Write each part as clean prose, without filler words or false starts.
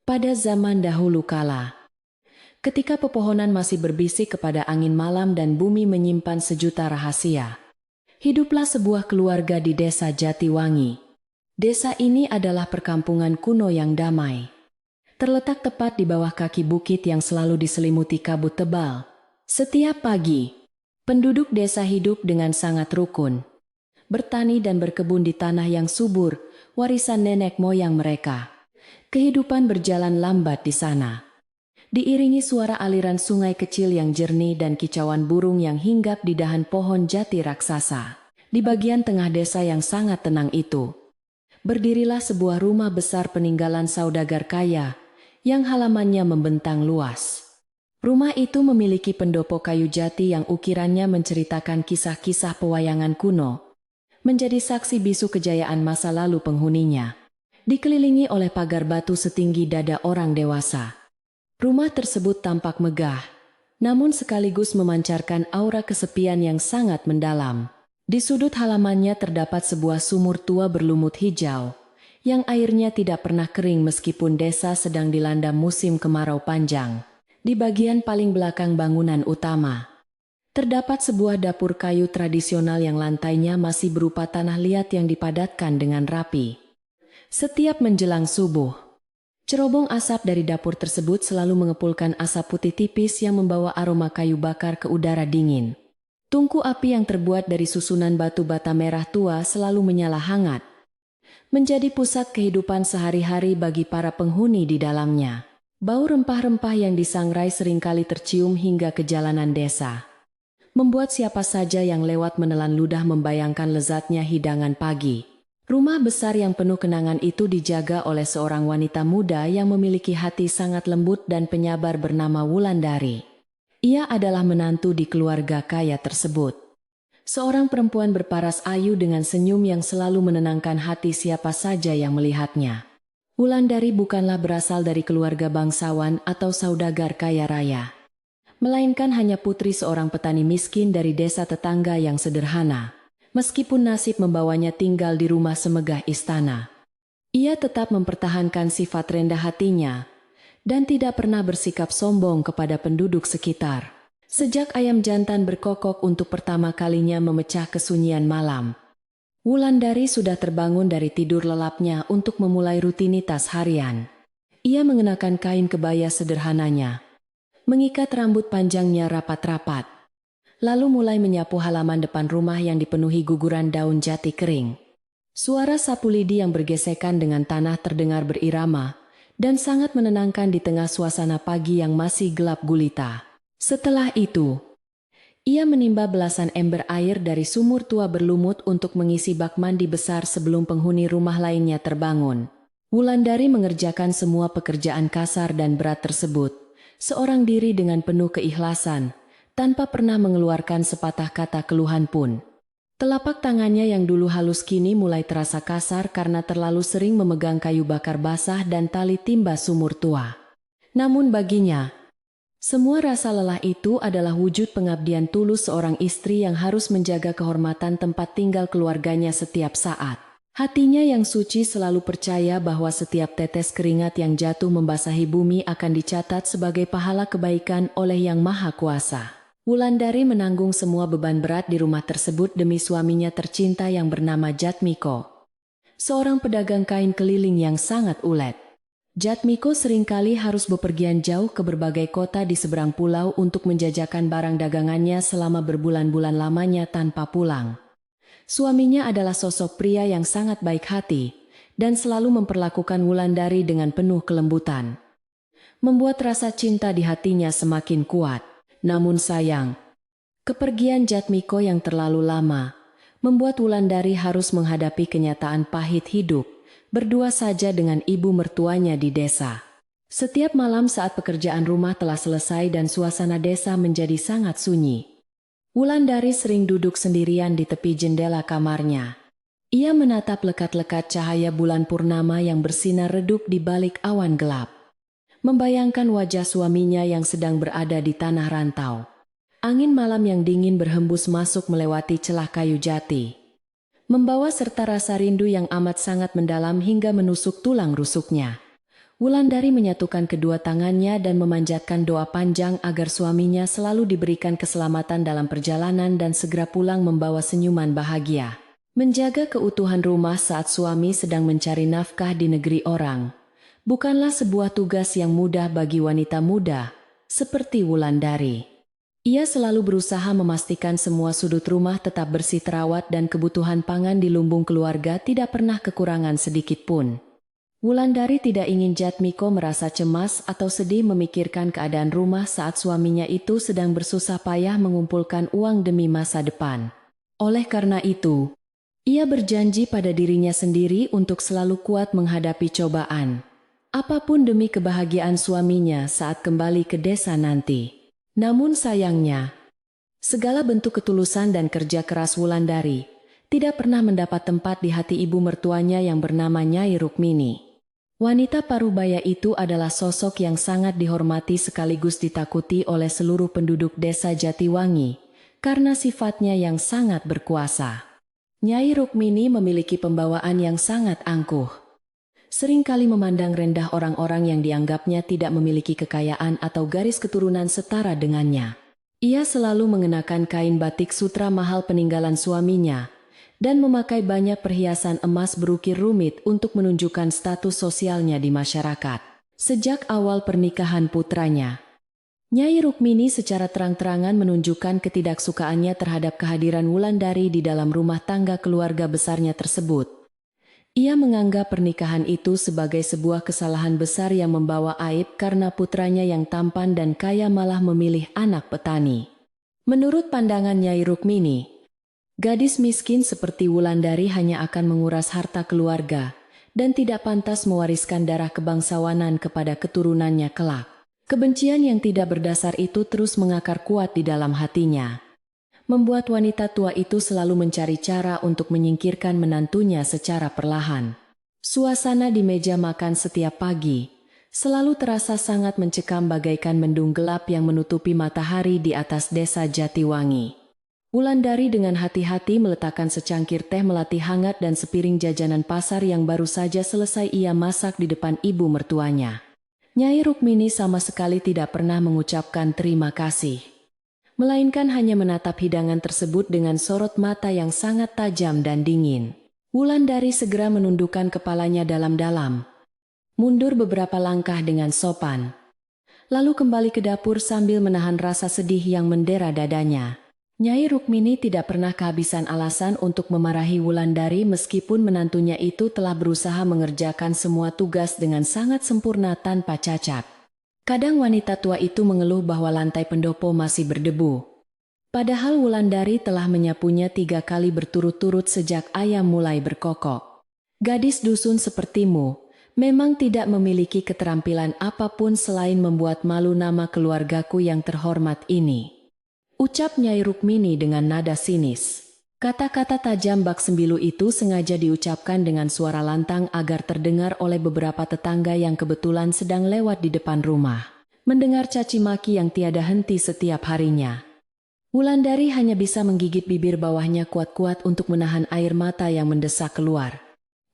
Pada zaman dahulu kala, ketika pepohonan masih berbisik kepada angin malam dan bumi menyimpan sejuta rahasia, hiduplah sebuah keluarga di desa Jatiwangi. Desa ini adalah perkampungan kuno yang damai. Terletak tepat di bawah kaki bukit yang selalu diselimuti kabut tebal. Setiap pagi, penduduk desa hidup dengan sangat rukun. Bertani dan berkebun di tanah yang subur, warisan nenek moyang mereka. Kehidupan berjalan lambat di sana. Diiringi suara aliran sungai kecil yang jernih dan kicauan burung yang hinggap di dahan pohon jati raksasa. Di bagian tengah desa yang sangat tenang itu, berdirilah sebuah rumah besar peninggalan saudagar kaya, yang halamannya membentang luas. Rumah itu memiliki pendopo kayu jati yang ukirannya menceritakan kisah-kisah pewayangan kuno, menjadi saksi bisu kejayaan masa lalu penghuninya. Dikelilingi oleh pagar batu setinggi dada orang dewasa. Rumah tersebut tampak megah, namun sekaligus memancarkan aura kesepian yang sangat mendalam. Di sudut halamannya terdapat sebuah sumur tua berlumut hijau, yang airnya tidak pernah kering meskipun desa sedang dilanda musim kemarau panjang. Di bagian paling belakang bangunan utama, terdapat sebuah dapur kayu tradisional yang lantainya masih berupa tanah liat yang dipadatkan dengan rapi. Setiap menjelang subuh, cerobong asap dari dapur tersebut selalu mengepulkan asap putih tipis yang membawa aroma kayu bakar ke udara dingin. Tungku api yang terbuat dari susunan batu bata merah tua selalu menyala hangat, menjadi pusat kehidupan sehari-hari bagi para penghuni di dalamnya. Bau rempah-rempah yang disangrai seringkali tercium hingga ke jalanan desa, membuat siapa saja yang lewat menelan ludah membayangkan lezatnya hidangan pagi. Rumah besar yang penuh kenangan itu dijaga oleh seorang wanita muda yang memiliki hati sangat lembut dan penyabar bernama Wulandari. Ia adalah menantu di keluarga kaya tersebut. Seorang perempuan berparas ayu dengan senyum yang selalu menenangkan hati siapa saja yang melihatnya. Wulandari bukanlah berasal dari keluarga bangsawan atau saudagar kaya raya, melainkan hanya putri seorang petani miskin dari desa tetangga yang sederhana. Meskipun nasib membawanya tinggal di rumah semegah istana, ia tetap mempertahankan sifat rendah hatinya dan tidak pernah bersikap sombong kepada penduduk sekitar. Sejak ayam jantan berkokok untuk pertama kalinya memecah kesunyian malam, Wulandari sudah terbangun dari tidur lelapnya untuk memulai rutinitas harian. Ia mengenakan kain kebaya sederhananya, mengikat rambut panjangnya rapat-rapat, lalu mulai menyapu halaman depan rumah yang dipenuhi guguran daun jati kering. Suara sapu lidi yang bergesekan dengan tanah terdengar berirama dan sangat menenangkan di tengah suasana pagi yang masih gelap gulita. Setelah itu, ia menimba belasan ember air dari sumur tua berlumut untuk mengisi bak mandi besar sebelum penghuni rumah lainnya terbangun. Wulandari mengerjakan semua pekerjaan kasar dan berat tersebut seorang diri dengan penuh keikhlasan, tanpa pernah mengeluarkan sepatah kata keluhan pun. Telapak tangannya yang dulu halus kini mulai terasa kasar karena terlalu sering memegang kayu bakar basah dan tali timba sumur tua. Namun baginya, semua rasa lelah itu adalah wujud pengabdian tulus seorang istri yang harus menjaga kehormatan tempat tinggal keluarganya setiap saat. Hatinya yang suci selalu percaya bahwa setiap tetes keringat yang jatuh membasahi bumi akan dicatat sebagai pahala kebaikan oleh Yang Maha Kuasa. Wulandari menanggung semua beban berat di rumah tersebut demi suaminya tercinta yang bernama Jatmiko, seorang pedagang kain keliling yang sangat ulet. Jatmiko seringkali harus bepergian jauh ke berbagai kota di seberang pulau untuk menjajakan barang dagangannya selama berbulan-bulan lamanya tanpa pulang. Suaminya adalah sosok pria yang sangat baik hati dan selalu memperlakukan Wulandari dengan penuh kelembutan, membuat rasa cinta di hatinya semakin kuat. Namun sayang, kepergian Jatmiko yang terlalu lama membuat Wulandari harus menghadapi kenyataan pahit hidup, berdua saja dengan ibu mertuanya di desa. Setiap malam saat pekerjaan rumah telah selesai dan suasana desa menjadi sangat sunyi, Wulandari sering duduk sendirian di tepi jendela kamarnya. Ia menatap lekat-lekat cahaya bulan purnama yang bersinar redup di balik awan gelap, membayangkan wajah suaminya yang sedang berada di tanah rantau. Angin malam yang dingin berhembus masuk melewati celah kayu jati, membawa serta rasa rindu yang amat sangat mendalam hingga menusuk tulang rusuknya. Wulandari menyatukan kedua tangannya dan memanjatkan doa panjang agar suaminya selalu diberikan keselamatan dalam perjalanan dan segera pulang membawa senyuman bahagia. Menjaga keutuhan rumah saat suami sedang mencari nafkah di negeri orang bukanlah sebuah tugas yang mudah bagi wanita muda seperti Wulandari. Ia selalu berusaha memastikan semua sudut rumah tetap bersih terawat dan kebutuhan pangan di lumbung keluarga tidak pernah kekurangan sedikit pun. Wulandari tidak ingin Jatmiko merasa cemas atau sedih memikirkan keadaan rumah saat suaminya itu sedang bersusah payah mengumpulkan uang demi masa depan. Oleh karena itu, ia berjanji pada dirinya sendiri untuk selalu kuat menghadapi cobaan, apapun demi kebahagiaan suaminya saat kembali ke desa nanti. Namun sayangnya, segala bentuk ketulusan dan kerja keras Wulandari tidak pernah mendapat tempat di hati ibu mertuanya yang bernama Nyai Rukmini. Wanita parubaya itu adalah sosok yang sangat dihormati sekaligus ditakuti oleh seluruh penduduk desa Jatiwangi karena sifatnya yang sangat berkuasa. Nyai Rukmini memiliki pembawaan yang sangat angkuh. Seringkali memandang rendah orang-orang yang dianggapnya tidak memiliki kekayaan atau garis keturunan setara dengannya. Ia selalu mengenakan kain batik sutra mahal peninggalan suaminya dan memakai banyak perhiasan emas berukir rumit untuk menunjukkan status sosialnya di masyarakat. Sejak awal pernikahan putranya, Nyai Rukmini secara terang-terangan menunjukkan ketidaksukaannya terhadap kehadiran Wulandari di dalam rumah tangga keluarga besarnya tersebut. Ia menganggap pernikahan itu sebagai sebuah kesalahan besar yang membawa aib karena putranya yang tampan dan kaya malah memilih anak petani. Menurut pandangan Nyai Rukmini, gadis miskin seperti Wulandari hanya akan menguras harta keluarga dan tidak pantas mewariskan darah kebangsawanan kepada keturunannya kelak. Kebencian yang tidak berdasar itu terus mengakar kuat di dalam hatinya, membuat wanita tua itu selalu mencari cara untuk menyingkirkan menantunya secara perlahan. Suasana di meja makan setiap pagi selalu terasa sangat mencekam bagaikan mendung gelap yang menutupi matahari di atas desa Jatiwangi. Wulandari dengan hati-hati meletakkan secangkir teh melati hangat dan sepiring jajanan pasar yang baru saja selesai ia masak di depan ibu mertuanya. Nyai Rukmini sama sekali tidak pernah mengucapkan terima kasih, melainkan hanya menatap hidangan tersebut dengan sorot mata yang sangat tajam dan dingin. Wulandari segera menundukkan kepalanya dalam-dalam, mundur beberapa langkah dengan sopan, lalu kembali ke dapur sambil menahan rasa sedih yang mendera dadanya. Nyai Rukmini tidak pernah kehabisan alasan untuk memarahi Wulandari meskipun menantunya itu telah berusaha mengerjakan semua tugas dengan sangat sempurna tanpa cacat. Kadang wanita tua itu mengeluh bahwa lantai pendopo masih berdebu. Padahal Wulandari telah menyapunya 3 kali berturut-turut sejak ayam mulai berkokok. Gadis dusun sepertimu memang tidak memiliki keterampilan apapun selain membuat malu nama keluargaku yang terhormat ini, ucap Nyai Rukmini dengan nada sinis. Kata-kata tajam Bak Sembilu itu sengaja diucapkan dengan suara lantang agar terdengar oleh beberapa tetangga yang kebetulan sedang lewat di depan rumah. Mendengar caci maki yang tiada henti setiap harinya, Wulandari hanya bisa menggigit bibir bawahnya kuat-kuat untuk menahan air mata yang mendesak keluar.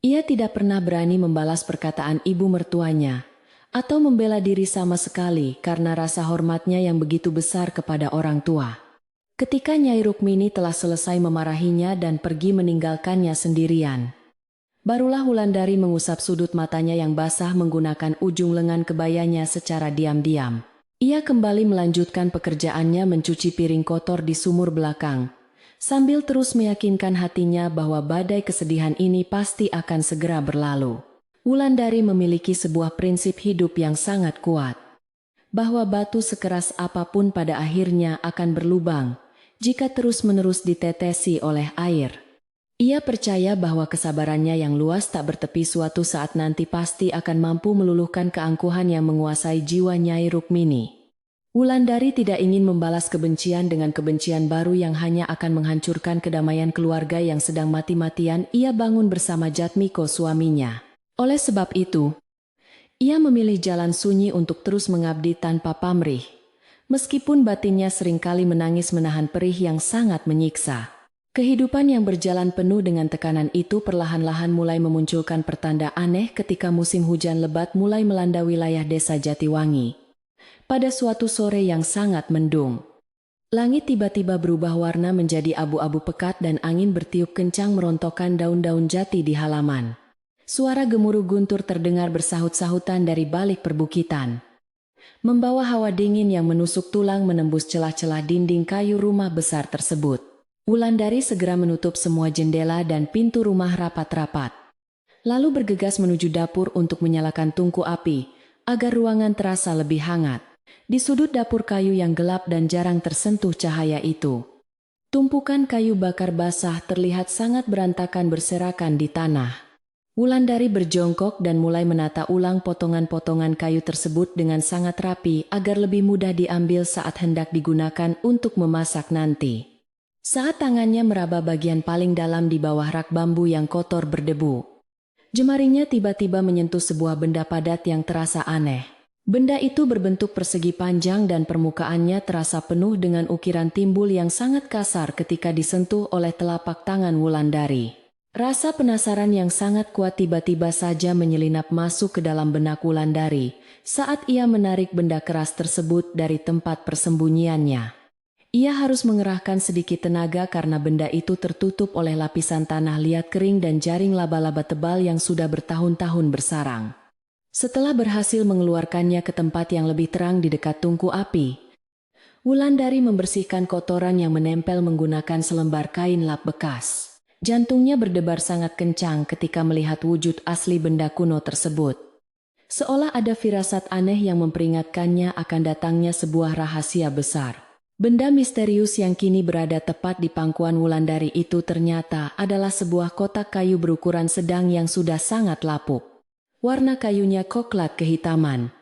Ia tidak pernah berani membalas perkataan ibu mertuanya atau membela diri sama sekali karena rasa hormatnya yang begitu besar kepada orang tua. Ketika Nyai Rukmini telah selesai memarahinya dan pergi meninggalkannya sendirian, barulah Wulandari mengusap sudut matanya yang basah menggunakan ujung lengan kebayanya secara diam-diam. Ia kembali melanjutkan pekerjaannya mencuci piring kotor di sumur belakang, sambil terus meyakinkan hatinya bahwa badai kesedihan ini pasti akan segera berlalu. Wulandari memiliki sebuah prinsip hidup yang sangat kuat, bahwa batu sekeras apapun pada akhirnya akan berlubang jika terus-menerus ditetesi oleh air. Ia percaya bahwa kesabarannya yang luas tak bertepi suatu saat nanti pasti akan mampu meluluhkan keangkuhan yang menguasai jiwa Nyai Rukmini. Wulandari tidak ingin membalas kebencian dengan kebencian baru yang hanya akan menghancurkan kedamaian keluarga yang sedang mati-matian ia bangun bersama Jatmiko suaminya. Oleh sebab itu, ia memilih jalan sunyi untuk terus mengabdi tanpa pamrih, meskipun batinnya seringkali menangis menahan perih yang sangat menyiksa. Kehidupan yang berjalan penuh dengan tekanan itu perlahan-lahan mulai memunculkan pertanda aneh ketika musim hujan lebat mulai melanda wilayah desa Jatiwangi. Pada suatu sore yang sangat mendung, langit tiba-tiba berubah warna menjadi abu-abu pekat dan angin bertiup kencang merontokkan daun-daun jati di halaman. Suara gemuruh guntur terdengar bersahut-sahutan dari balik perbukitan, membawa hawa dingin yang menusuk tulang menembus celah-celah dinding kayu rumah besar tersebut. Wulandari segera menutup semua jendela dan pintu rumah rapat-rapat, lalu bergegas menuju dapur untuk menyalakan tungku api, agar ruangan terasa lebih hangat. Di sudut dapur kayu yang gelap dan jarang tersentuh cahaya itu, tumpukan kayu bakar basah terlihat sangat berantakan berserakan di tanah. Wulandari berjongkok dan mulai menata ulang potongan-potongan kayu tersebut dengan sangat rapi agar lebih mudah diambil saat hendak digunakan untuk memasak nanti. Saat tangannya meraba bagian paling dalam di bawah rak bambu yang kotor berdebu, jemarinya tiba-tiba menyentuh sebuah benda padat yang terasa aneh. Benda itu berbentuk persegi panjang dan permukaannya terasa penuh dengan ukiran timbul yang sangat kasar ketika disentuh oleh telapak tangan Wulandari. Rasa penasaran yang sangat kuat tiba-tiba saja menyelinap masuk ke dalam benak Wulandari saat ia menarik benda keras tersebut dari tempat persembunyiannya. Ia harus mengerahkan sedikit tenaga karena benda itu tertutup oleh lapisan tanah liat kering dan jaring laba-laba tebal yang sudah bertahun-tahun bersarang. Setelah berhasil mengeluarkannya ke tempat yang lebih terang di dekat tungku api, Wulandari membersihkan kotoran yang menempel menggunakan selembar kain lap bekas. Jantungnya berdebar sangat kencang ketika melihat wujud asli benda kuno tersebut. Seolah ada firasat aneh yang memperingatkannya akan datangnya sebuah rahasia besar. Benda misterius yang kini berada tepat di pangkuan Wulandari itu ternyata adalah sebuah kotak kayu berukuran sedang yang sudah sangat lapuk. Warna kayunya koklat kehitaman,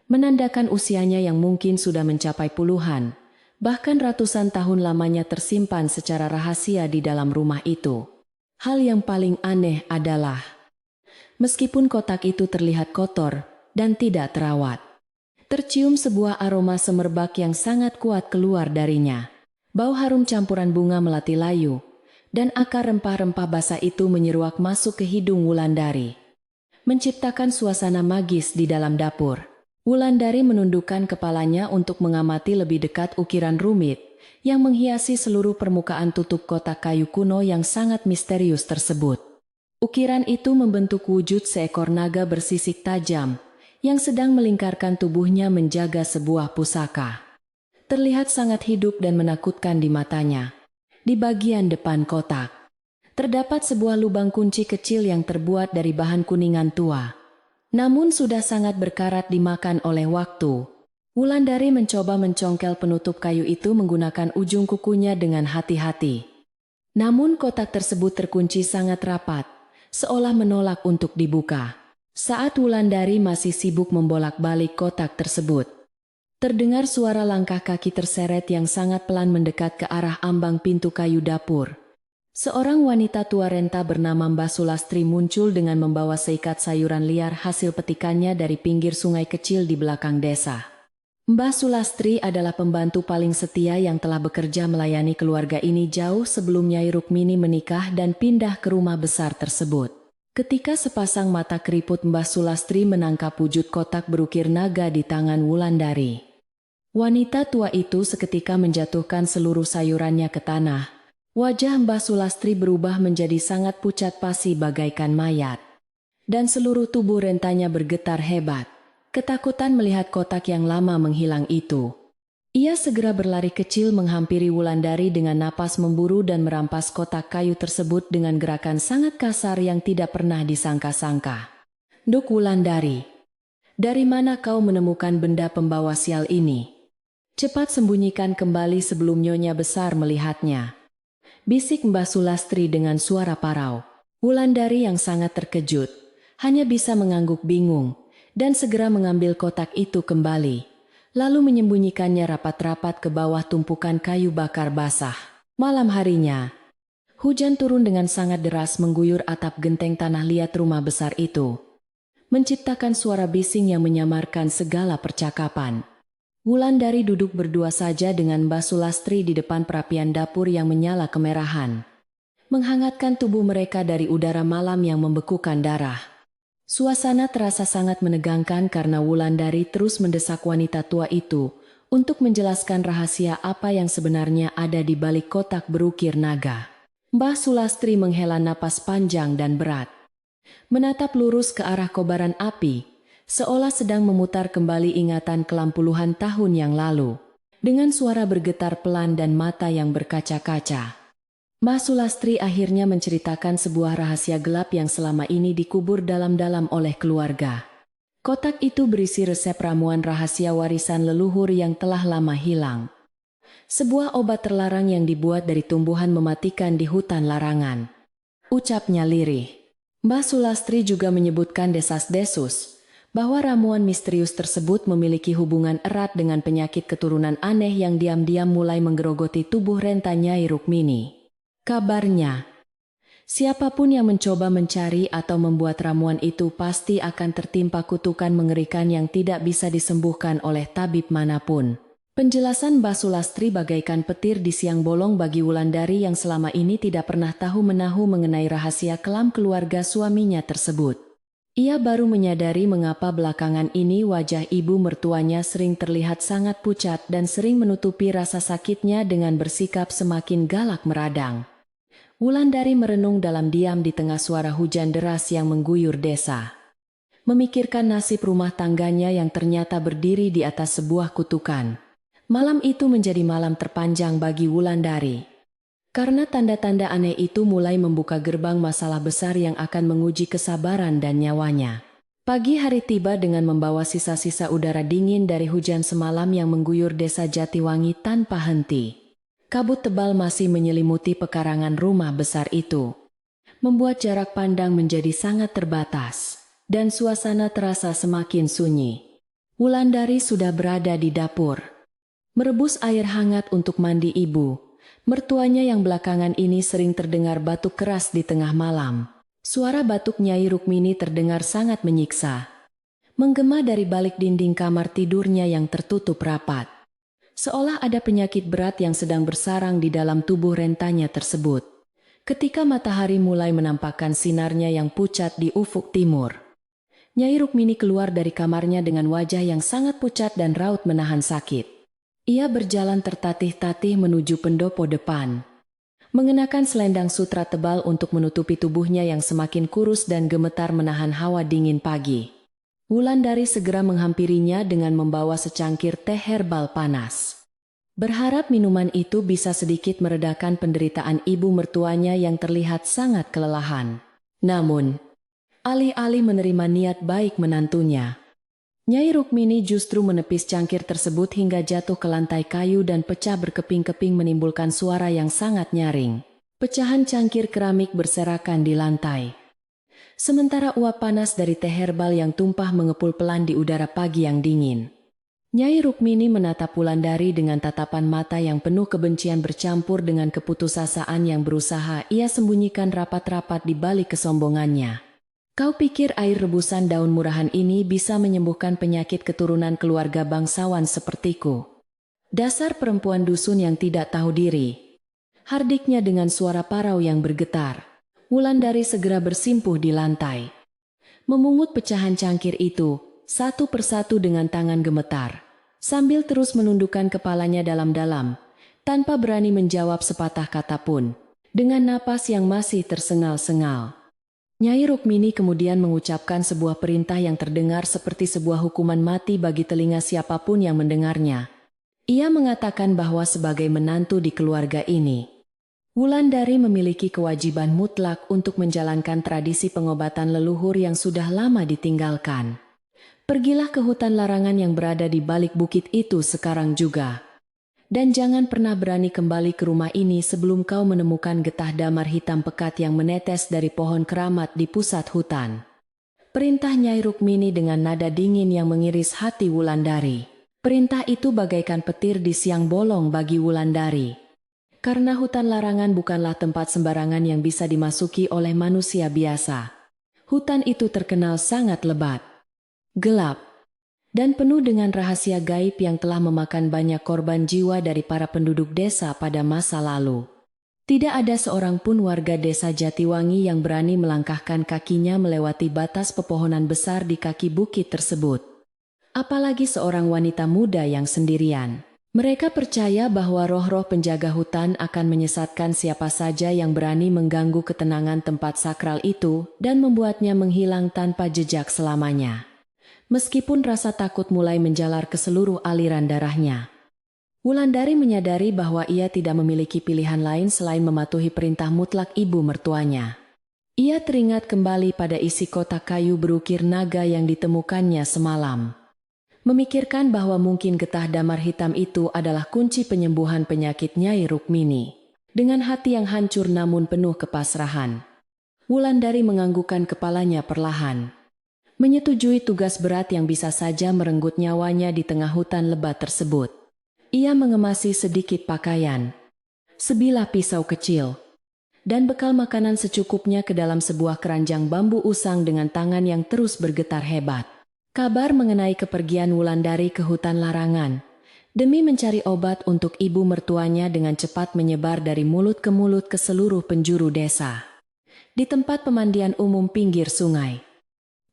menandakan usianya yang mungkin sudah mencapai puluhan, bahkan ratusan tahun lamanya tersimpan secara rahasia di dalam rumah itu. Hal yang paling aneh adalah, meskipun kotak itu terlihat kotor dan tidak terawat, tercium sebuah aroma semerbak yang sangat kuat keluar darinya. Bau harum campuran bunga melati layu, dan akar rempah-rempah basah itu menyeruak masuk ke hidung Wulandari, menciptakan suasana magis di dalam dapur. Wulandari menundukkan kepalanya untuk mengamati lebih dekat ukiran rumit yang menghiasi seluruh permukaan tutup kotak kayu kuno yang sangat misterius tersebut. Ukiran itu membentuk wujud seekor naga bersisik tajam yang sedang melingkarkan tubuhnya menjaga sebuah pusaka. Terlihat sangat hidup dan menakutkan di matanya. Di bagian depan kotak, terdapat sebuah lubang kunci kecil yang terbuat dari bahan kuningan tua, namun sudah sangat berkarat dimakan oleh waktu. Wulandari mencoba mencongkel penutup kayu itu menggunakan ujung kukunya dengan hati-hati. Namun kotak tersebut terkunci sangat rapat, seolah menolak untuk dibuka. Saat Wulandari masih sibuk membolak-balik kotak tersebut, terdengar suara langkah kaki terseret yang sangat pelan mendekat ke arah ambang pintu kayu dapur. Seorang wanita tua renta bernama Mbah Sulastri muncul dengan membawa seikat sayuran liar hasil petikannya dari pinggir sungai kecil di belakang desa. Mbah Sulastri adalah pembantu paling setia yang telah bekerja melayani keluarga ini jauh sebelum Nyai Rukmini menikah dan pindah ke rumah besar tersebut. Ketika sepasang mata keriput Mbah Sulastri menangkap wujud kotak berukir naga di tangan Wulandari, wanita tua itu seketika menjatuhkan seluruh sayurannya ke tanah. Wajah Mbah Sulastri berubah menjadi sangat pucat pasi bagaikan mayat, dan seluruh tubuh rentanya bergetar hebat, ketakutan melihat kotak yang lama menghilang itu. Ia segera berlari kecil menghampiri Wulandari dengan napas memburu dan merampas kotak kayu tersebut dengan gerakan sangat kasar yang tidak pernah disangka-sangka. "Duk Wulandari, dari mana kau menemukan benda pembawa sial ini? Cepat sembunyikan kembali sebelum Nyonya besar melihatnya," bisik Mbah Sulastri dengan suara parau. Wulandari yang sangat terkejut hanya bisa mengangguk bingung dan segera mengambil kotak itu kembali, lalu menyembunyikannya rapat-rapat ke bawah tumpukan kayu bakar basah. Malam harinya, hujan turun dengan sangat deras mengguyur atap genteng tanah liat rumah besar itu, menciptakan suara bising yang menyamarkan segala percakapan. Wulandari duduk berdua saja dengan Mbah Sulastri di depan perapian dapur yang menyala kemerahan. menghangatkan tubuh mereka dari udara malam yang membekukan darah. Suasana terasa sangat menegangkan karena Wulandari terus mendesak wanita tua itu untuk menjelaskan rahasia apa yang sebenarnya ada di balik kotak berukir naga. Mbah Sulastri menghela napas panjang dan berat, menatap lurus ke arah kobaran api, seolah sedang memutar kembali ingatan kelam puluhan tahun yang lalu. Dengan suara bergetar pelan dan mata yang berkaca-kaca, Mbah Sulastri akhirnya menceritakan sebuah rahasia gelap yang selama ini dikubur dalam-dalam oleh keluarga. Kotak itu berisi resep ramuan rahasia warisan leluhur yang telah lama hilang. Sebuah obat terlarang yang dibuat dari tumbuhan mematikan di hutan larangan. Ucapnya lirih. Mbah Sulastri juga menyebutkan desas-desus bahwa ramuan misterius tersebut memiliki hubungan erat dengan penyakit keturunan aneh yang diam-diam mulai menggerogoti tubuh renta Nyai Rukmini. Kabarnya, siapapun yang mencoba mencari atau membuat ramuan itu pasti akan tertimpa kutukan mengerikan yang tidak bisa disembuhkan oleh tabib manapun. Penjelasan Mbah Sulastri bagaikan petir di siang bolong bagi Wulandari yang selama ini tidak pernah tahu menahu mengenai rahasia kelam keluarga suaminya tersebut. Ia baru menyadari mengapa belakangan ini wajah ibu mertuanya sering terlihat sangat pucat dan sering menutupi rasa sakitnya dengan bersikap semakin galak meradang. Wulandari merenung dalam diam di tengah suara hujan deras yang mengguyur desa. Memikirkan nasib rumah tangganya yang ternyata berdiri di atas sebuah kutukan. Malam itu menjadi malam terpanjang bagi Wulandari. Karena tanda-tanda aneh itu mulai membuka gerbang masalah besar yang akan menguji kesabaran dan nyawanya. Pagi hari tiba dengan membawa sisa-sisa udara dingin dari hujan semalam yang mengguyur desa Jatiwangi tanpa henti. Kabut tebal masih menyelimuti pekarangan rumah besar itu, membuat jarak pandang menjadi sangat terbatas, dan suasana terasa semakin sunyi. Wulandari sudah berada di dapur, merebus air hangat untuk mandi ibu mertuanya yang belakangan ini sering terdengar batuk keras di tengah malam. Suara batuk Nyai Rukmini terdengar sangat menyiksa, menggema dari balik dinding kamar tidurnya yang tertutup rapat. Seolah ada penyakit berat yang sedang bersarang di dalam tubuh rentanya tersebut. Ketika matahari mulai menampakkan sinarnya yang pucat di ufuk timur, Nyai Rukmini keluar dari kamarnya dengan wajah yang sangat pucat dan raut menahan sakit. Ia berjalan tertatih-tatih menuju pendopo depan, mengenakan selendang sutra tebal untuk menutupi tubuhnya yang semakin kurus dan gemetar menahan hawa dingin pagi. Wulandari segera menghampirinya dengan membawa secangkir teh herbal panas, berharap minuman itu bisa sedikit meredakan penderitaan ibu mertuanya yang terlihat sangat kelelahan. Namun, alih-alih menerima niat baik menantunya, Nyai Rukmini justru menepis cangkir tersebut hingga jatuh ke lantai kayu dan pecah berkeping-keping menimbulkan suara yang sangat nyaring. Pecahan cangkir keramik berserakan di lantai, sementara uap panas dari teh herbal yang tumpah mengepul pelan di udara pagi yang dingin. Nyai Rukmini menatap Wulandari dengan tatapan mata yang penuh kebencian bercampur dengan keputusasaan yang berusaha ia sembunyikan rapat-rapat di balik kesombongannya. Kau pikir air rebusan daun murahan ini bisa menyembuhkan penyakit keturunan keluarga bangsawan sepertiku? Dasar perempuan dusun yang tidak tahu diri. Hardiknya dengan suara parau yang bergetar. Wulandari segera bersimpuh di lantai, memungut pecahan cangkir itu satu persatu dengan tangan gemetar, sambil terus menundukkan kepalanya dalam-dalam, tanpa berani menjawab sepatah kata pun, dengan napas yang masih tersengal-sengal. Nyai Rukmini kemudian mengucapkan sebuah perintah yang terdengar seperti sebuah hukuman mati bagi telinga siapapun yang mendengarnya. Ia mengatakan bahwa sebagai menantu di keluarga ini, Wulandari memiliki kewajiban mutlak untuk menjalankan tradisi pengobatan leluhur yang sudah lama ditinggalkan. Pergilah ke hutan larangan yang berada di balik bukit itu sekarang juga. Dan jangan pernah berani kembali ke rumah ini sebelum kau menemukan getah damar hitam pekat yang menetes dari pohon keramat di pusat hutan. Perintah Nyai Rukmini dengan nada dingin yang mengiris hati Wulandari. Perintah itu bagaikan petir di siang bolong bagi Wulandari. Karena hutan larangan bukanlah tempat sembarangan yang bisa dimasuki oleh manusia biasa. Hutan itu terkenal sangat lebat, gelap, dan penuh dengan rahasia gaib yang telah memakan banyak korban jiwa dari para penduduk desa pada masa lalu. Tidak ada seorang pun warga desa Jatiwangi yang berani melangkahkan kakinya melewati batas pepohonan besar di kaki bukit tersebut. Apalagi seorang wanita muda yang sendirian. Mereka percaya bahwa roh-roh penjaga hutan akan menyesatkan siapa saja yang berani mengganggu ketenangan tempat sakral itu dan membuatnya menghilang tanpa jejak selamanya. Meskipun rasa takut mulai menjalar ke seluruh aliran darahnya, Wulandari menyadari bahwa ia tidak memiliki pilihan lain selain mematuhi perintah mutlak ibu mertuanya. Ia teringat kembali pada isi kotak kayu berukir naga yang ditemukannya semalam. Memikirkan bahwa mungkin getah damar hitam itu adalah kunci penyembuhan penyakit Nyai Rukmini. Dengan hati yang hancur namun penuh kepasrahan, Wulandari menganggukkan kepalanya perlahan. Menyetujui tugas berat yang bisa saja merenggut nyawanya di tengah hutan lebat tersebut. Ia mengemasi sedikit pakaian, sebilah pisau kecil, dan bekal makanan secukupnya ke dalam sebuah keranjang bambu usang dengan tangan yang terus bergetar hebat. Kabar mengenai kepergian Wulandari ke hutan larangan demi mencari obat untuk ibu mertuanya dengan cepat menyebar dari mulut ke seluruh penjuru desa. Di tempat pemandian umum pinggir sungai,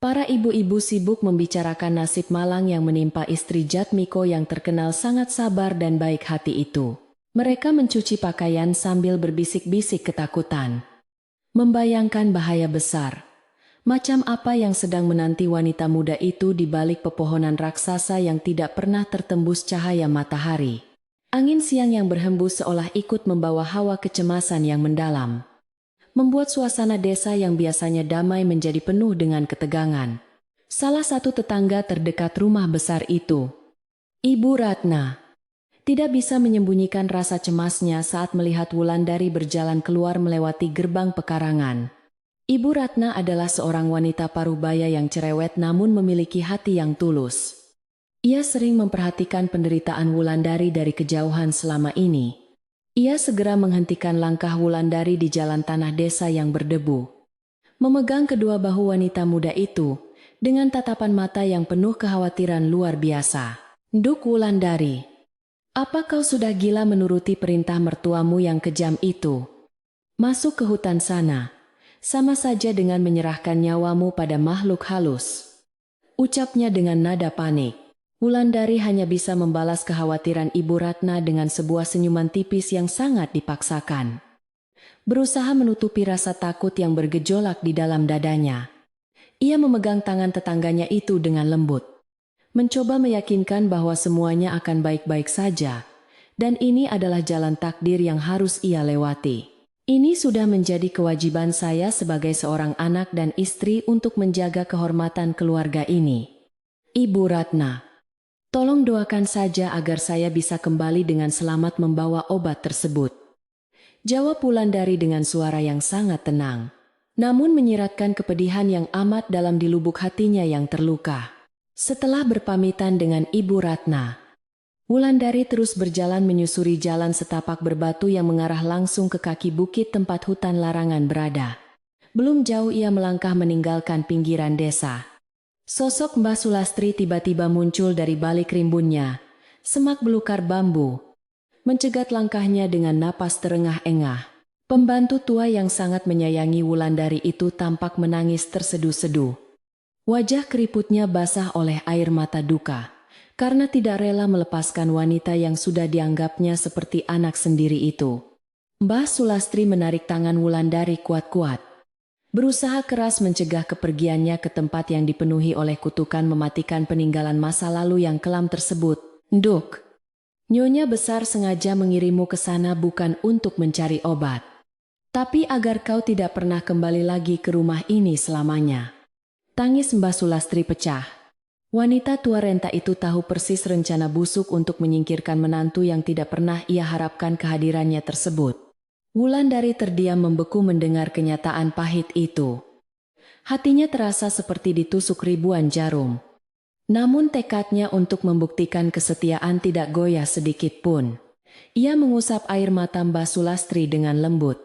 para ibu-ibu sibuk membicarakan nasib malang yang menimpa istri Jatmiko yang terkenal sangat sabar dan baik hati itu. Mereka mencuci pakaian sambil berbisik-bisik ketakutan, membayangkan bahaya besar. Macam apa yang sedang menanti wanita muda itu di balik pepohonan raksasa yang tidak pernah tertembus cahaya matahari. Angin siang yang berhembus seolah ikut membawa hawa kecemasan yang mendalam, membuat suasana desa yang biasanya damai menjadi penuh dengan ketegangan. Salah satu tetangga terdekat rumah besar itu, Ibu Ratna, tidak bisa menyembunyikan rasa cemasnya saat melihat Wulandari berjalan keluar melewati gerbang pekarangan. Ibu Ratna adalah seorang wanita parubaya yang cerewet namun memiliki hati yang tulus. Ia sering memperhatikan penderitaan Wulandari dari kejauhan selama ini. Ia segera menghentikan langkah Wulandari di jalan tanah desa yang berdebu, memegang kedua bahu wanita muda itu dengan tatapan mata yang penuh kekhawatiran luar biasa. "Duk Wulandari, apa kau sudah gila menuruti perintah mertuamu yang kejam itu? Masuk ke hutan sana, sama saja dengan menyerahkan nyawamu pada makhluk halus," ucapnya dengan nada panik. Wulandari hanya bisa membalas kekhawatiran Ibu Ratna dengan sebuah senyuman tipis yang sangat dipaksakan. Berusaha menutupi rasa takut yang bergejolak di dalam dadanya, ia memegang tangan tetangganya itu dengan lembut, mencoba meyakinkan bahwa semuanya akan baik-baik saja, dan ini adalah jalan takdir yang harus ia lewati. "Ini sudah menjadi kewajiban saya sebagai seorang anak dan istri untuk menjaga kehormatan keluarga ini. Ibu Ratna, tolong doakan saja agar saya bisa kembali dengan selamat membawa obat tersebut," jawab Wulandari dengan suara yang sangat tenang, namun menyiratkan kepedihan yang amat dalam di lubuk hatinya yang terluka. Setelah berpamitan dengan Ibu Ratna, Wulandari terus berjalan menyusuri jalan setapak berbatu yang mengarah langsung ke kaki bukit tempat hutan larangan berada. Belum jauh ia melangkah meninggalkan pinggiran desa. Sosok Mbah Sulastri tiba-tiba muncul dari balik rimbunnya, semak belukar bambu, mencegat langkahnya dengan napas terengah-engah. Pembantu tua yang sangat menyayangi Wulandari itu tampak menangis terseduh-seduh. Wajah keriputnya basah oleh air mata duka, karena tidak rela melepaskan wanita yang sudah dianggapnya seperti anak sendiri itu. Mbah Sulastri menarik tangan Wulandari kuat-kuat, berusaha keras mencegah kepergiannya ke tempat yang dipenuhi oleh kutukan mematikan peninggalan masa lalu yang kelam tersebut. "Duk, Nyonya besar sengaja mengirimmu ke sana bukan untuk mencari obat, tapi agar kau tidak pernah kembali lagi ke rumah ini selamanya." Tangis Mbah Sulastri pecah. Wanita tua renta itu tahu persis rencana busuk untuk menyingkirkan menantu yang tidak pernah ia harapkan kehadirannya tersebut. Wulandari terdiam membeku mendengar kenyataan pahit itu. Hatinya terasa seperti ditusuk ribuan jarum. Namun tekadnya untuk membuktikan kesetiaan tidak goyah sedikit pun. Ia mengusap air mata Mbah Sulastri dengan lembut,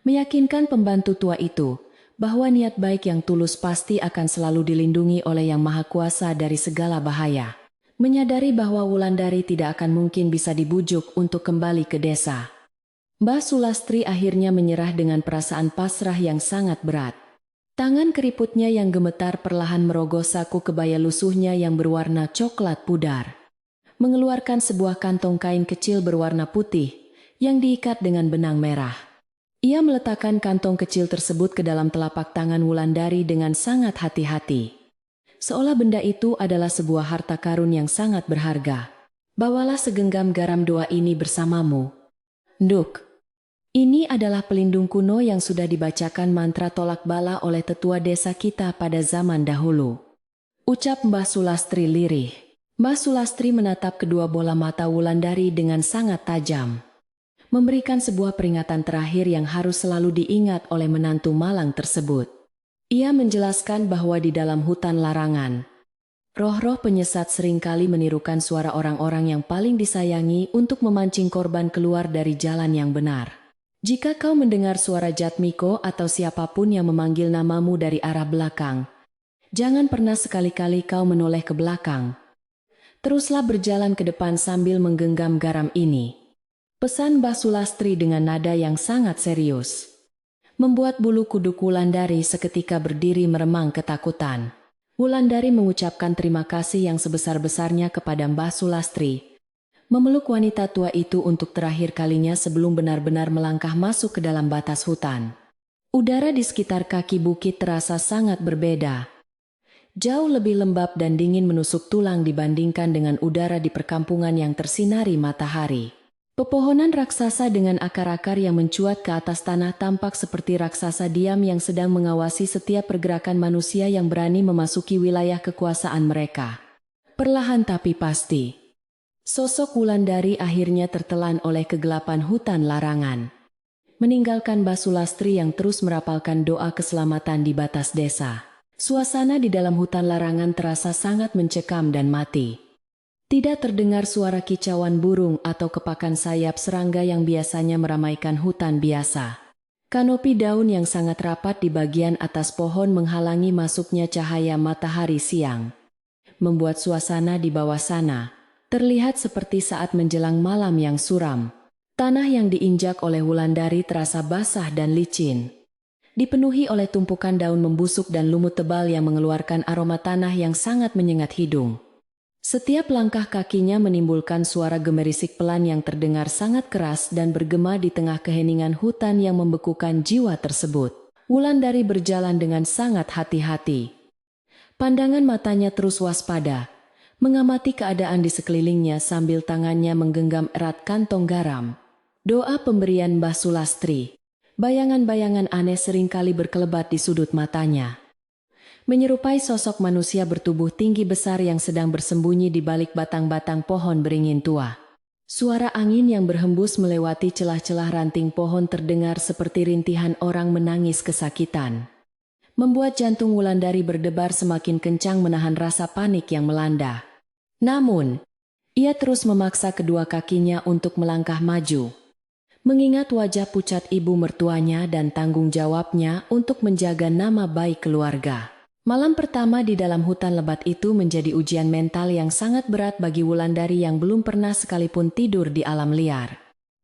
meyakinkan pembantu tua itu bahwa niat baik yang tulus pasti akan selalu dilindungi oleh Yang Maha Kuasa dari segala bahaya. Menyadari bahwa Wulandari tidak akan mungkin bisa dibujuk untuk kembali ke desa, Mbah Sulastri akhirnya menyerah dengan perasaan pasrah yang sangat berat. Tangan keriputnya yang gemetar perlahan merogoh saku kebaya lusuhnya yang berwarna coklat pudar. Mengeluarkan sebuah kantong kain kecil berwarna putih yang diikat dengan benang merah. Ia meletakkan kantong kecil tersebut ke dalam telapak tangan Wulandari dengan sangat hati-hati. Seolah benda itu adalah sebuah harta karun yang sangat berharga. Bawalah segenggam garam doa ini bersamamu. Nduk. Ini adalah pelindung kuno yang sudah dibacakan mantra tolak bala oleh tetua desa kita pada zaman dahulu. Ucap Mbah Sulastri lirih. Mbah Sulastri menatap kedua bola mata Wulandari dengan sangat tajam. Memberikan sebuah peringatan terakhir yang harus selalu diingat oleh menantu malang tersebut. Ia menjelaskan bahwa di dalam hutan larangan, roh-roh penyesat seringkali menirukan suara orang-orang yang paling disayangi untuk memancing korban keluar dari jalan yang benar. Jika kau mendengar suara Jatmiko atau siapapun yang memanggil namamu dari arah belakang, jangan pernah sekali-kali kau menoleh ke belakang. Teruslah berjalan ke depan sambil menggenggam garam ini. Pesan Mbah Sulastri dengan nada yang sangat serius. Membuat bulu kuduk Wulandari seketika berdiri meremang ketakutan. Wulandari mengucapkan terima kasih yang sebesar-besarnya kepada Mbah Sulastri. Memeluk wanita tua itu untuk terakhir kalinya sebelum benar-benar melangkah masuk ke dalam batas hutan. Udara di sekitar kaki bukit terasa sangat berbeda. Jauh lebih lembab dan dingin menusuk tulang dibandingkan dengan udara di perkampungan yang tersinari matahari. Pepohonan raksasa dengan akar-akar yang mencuat ke atas tanah tampak seperti raksasa diam yang sedang mengawasi setiap pergerakan manusia yang berani memasuki wilayah kekuasaan mereka. Perlahan tapi pasti, sosok Wulandari akhirnya tertelan oleh kegelapan hutan larangan. Meninggalkan Mbah Sulastri yang terus merapalkan doa keselamatan di batas desa. Suasana di dalam hutan larangan terasa sangat mencekam dan mati. Tidak terdengar suara kicauan burung atau kepakan sayap serangga yang biasanya meramaikan hutan biasa. Kanopi daun yang sangat rapat di bagian atas pohon menghalangi masuknya cahaya matahari siang. Membuat suasana di bawah sana terlihat seperti saat menjelang malam yang suram. Tanah yang diinjak oleh Wulandari terasa basah dan licin. Dipenuhi oleh tumpukan daun membusuk dan lumut tebal yang mengeluarkan aroma tanah yang sangat menyengat hidung. Setiap langkah kakinya menimbulkan suara gemerisik pelan yang terdengar sangat keras dan bergema di tengah keheningan hutan yang membekukan jiwa tersebut. Wulandari berjalan dengan sangat hati-hati. Pandangan matanya terus waspada, mengamati keadaan di sekelilingnya sambil tangannya menggenggam erat kantong garam. Doa pemberian Mbah Sulastri. Bayangan-bayangan aneh seringkali berkelebat di sudut matanya. Menyerupai sosok manusia bertubuh tinggi besar yang sedang bersembunyi di balik batang-batang pohon beringin tua. Suara angin yang berhembus melewati celah-celah ranting pohon terdengar seperti rintihan orang menangis kesakitan. Membuat jantung Wulandari berdebar semakin kencang menahan rasa panik yang melanda. Namun, ia terus memaksa kedua kakinya untuk melangkah maju. Mengingat wajah pucat ibu mertuanya dan tanggung jawabnya untuk menjaga nama baik keluarga. Malam pertama di dalam hutan lebat itu menjadi ujian mental yang sangat berat bagi Wulandari yang belum pernah sekalipun tidur di alam liar.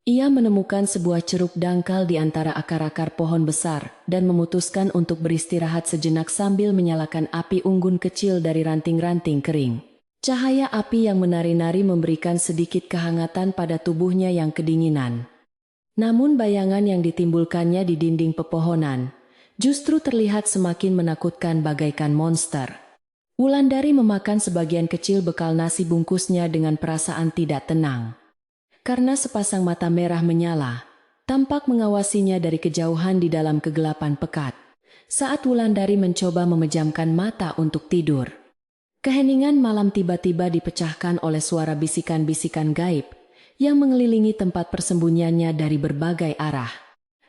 Ia menemukan sebuah ceruk dangkal di antara akar-akar pohon besar dan memutuskan untuk beristirahat sejenak sambil menyalakan api unggun kecil dari ranting-ranting kering. Cahaya api yang menari-nari memberikan sedikit kehangatan pada tubuhnya yang kedinginan. Namun bayangan yang ditimbulkannya di dinding pepohonan justru terlihat semakin menakutkan bagaikan monster. Wulandari memakan sebagian kecil bekal nasi bungkusnya dengan perasaan tidak tenang. Karena sepasang mata merah menyala, tampak mengawasinya dari kejauhan di dalam kegelapan pekat. Saat Wulandari mencoba memejamkan mata untuk tidur, keheningan malam tiba-tiba dipecahkan oleh suara bisikan-bisikan gaib yang mengelilingi tempat persembunyiannya dari berbagai arah.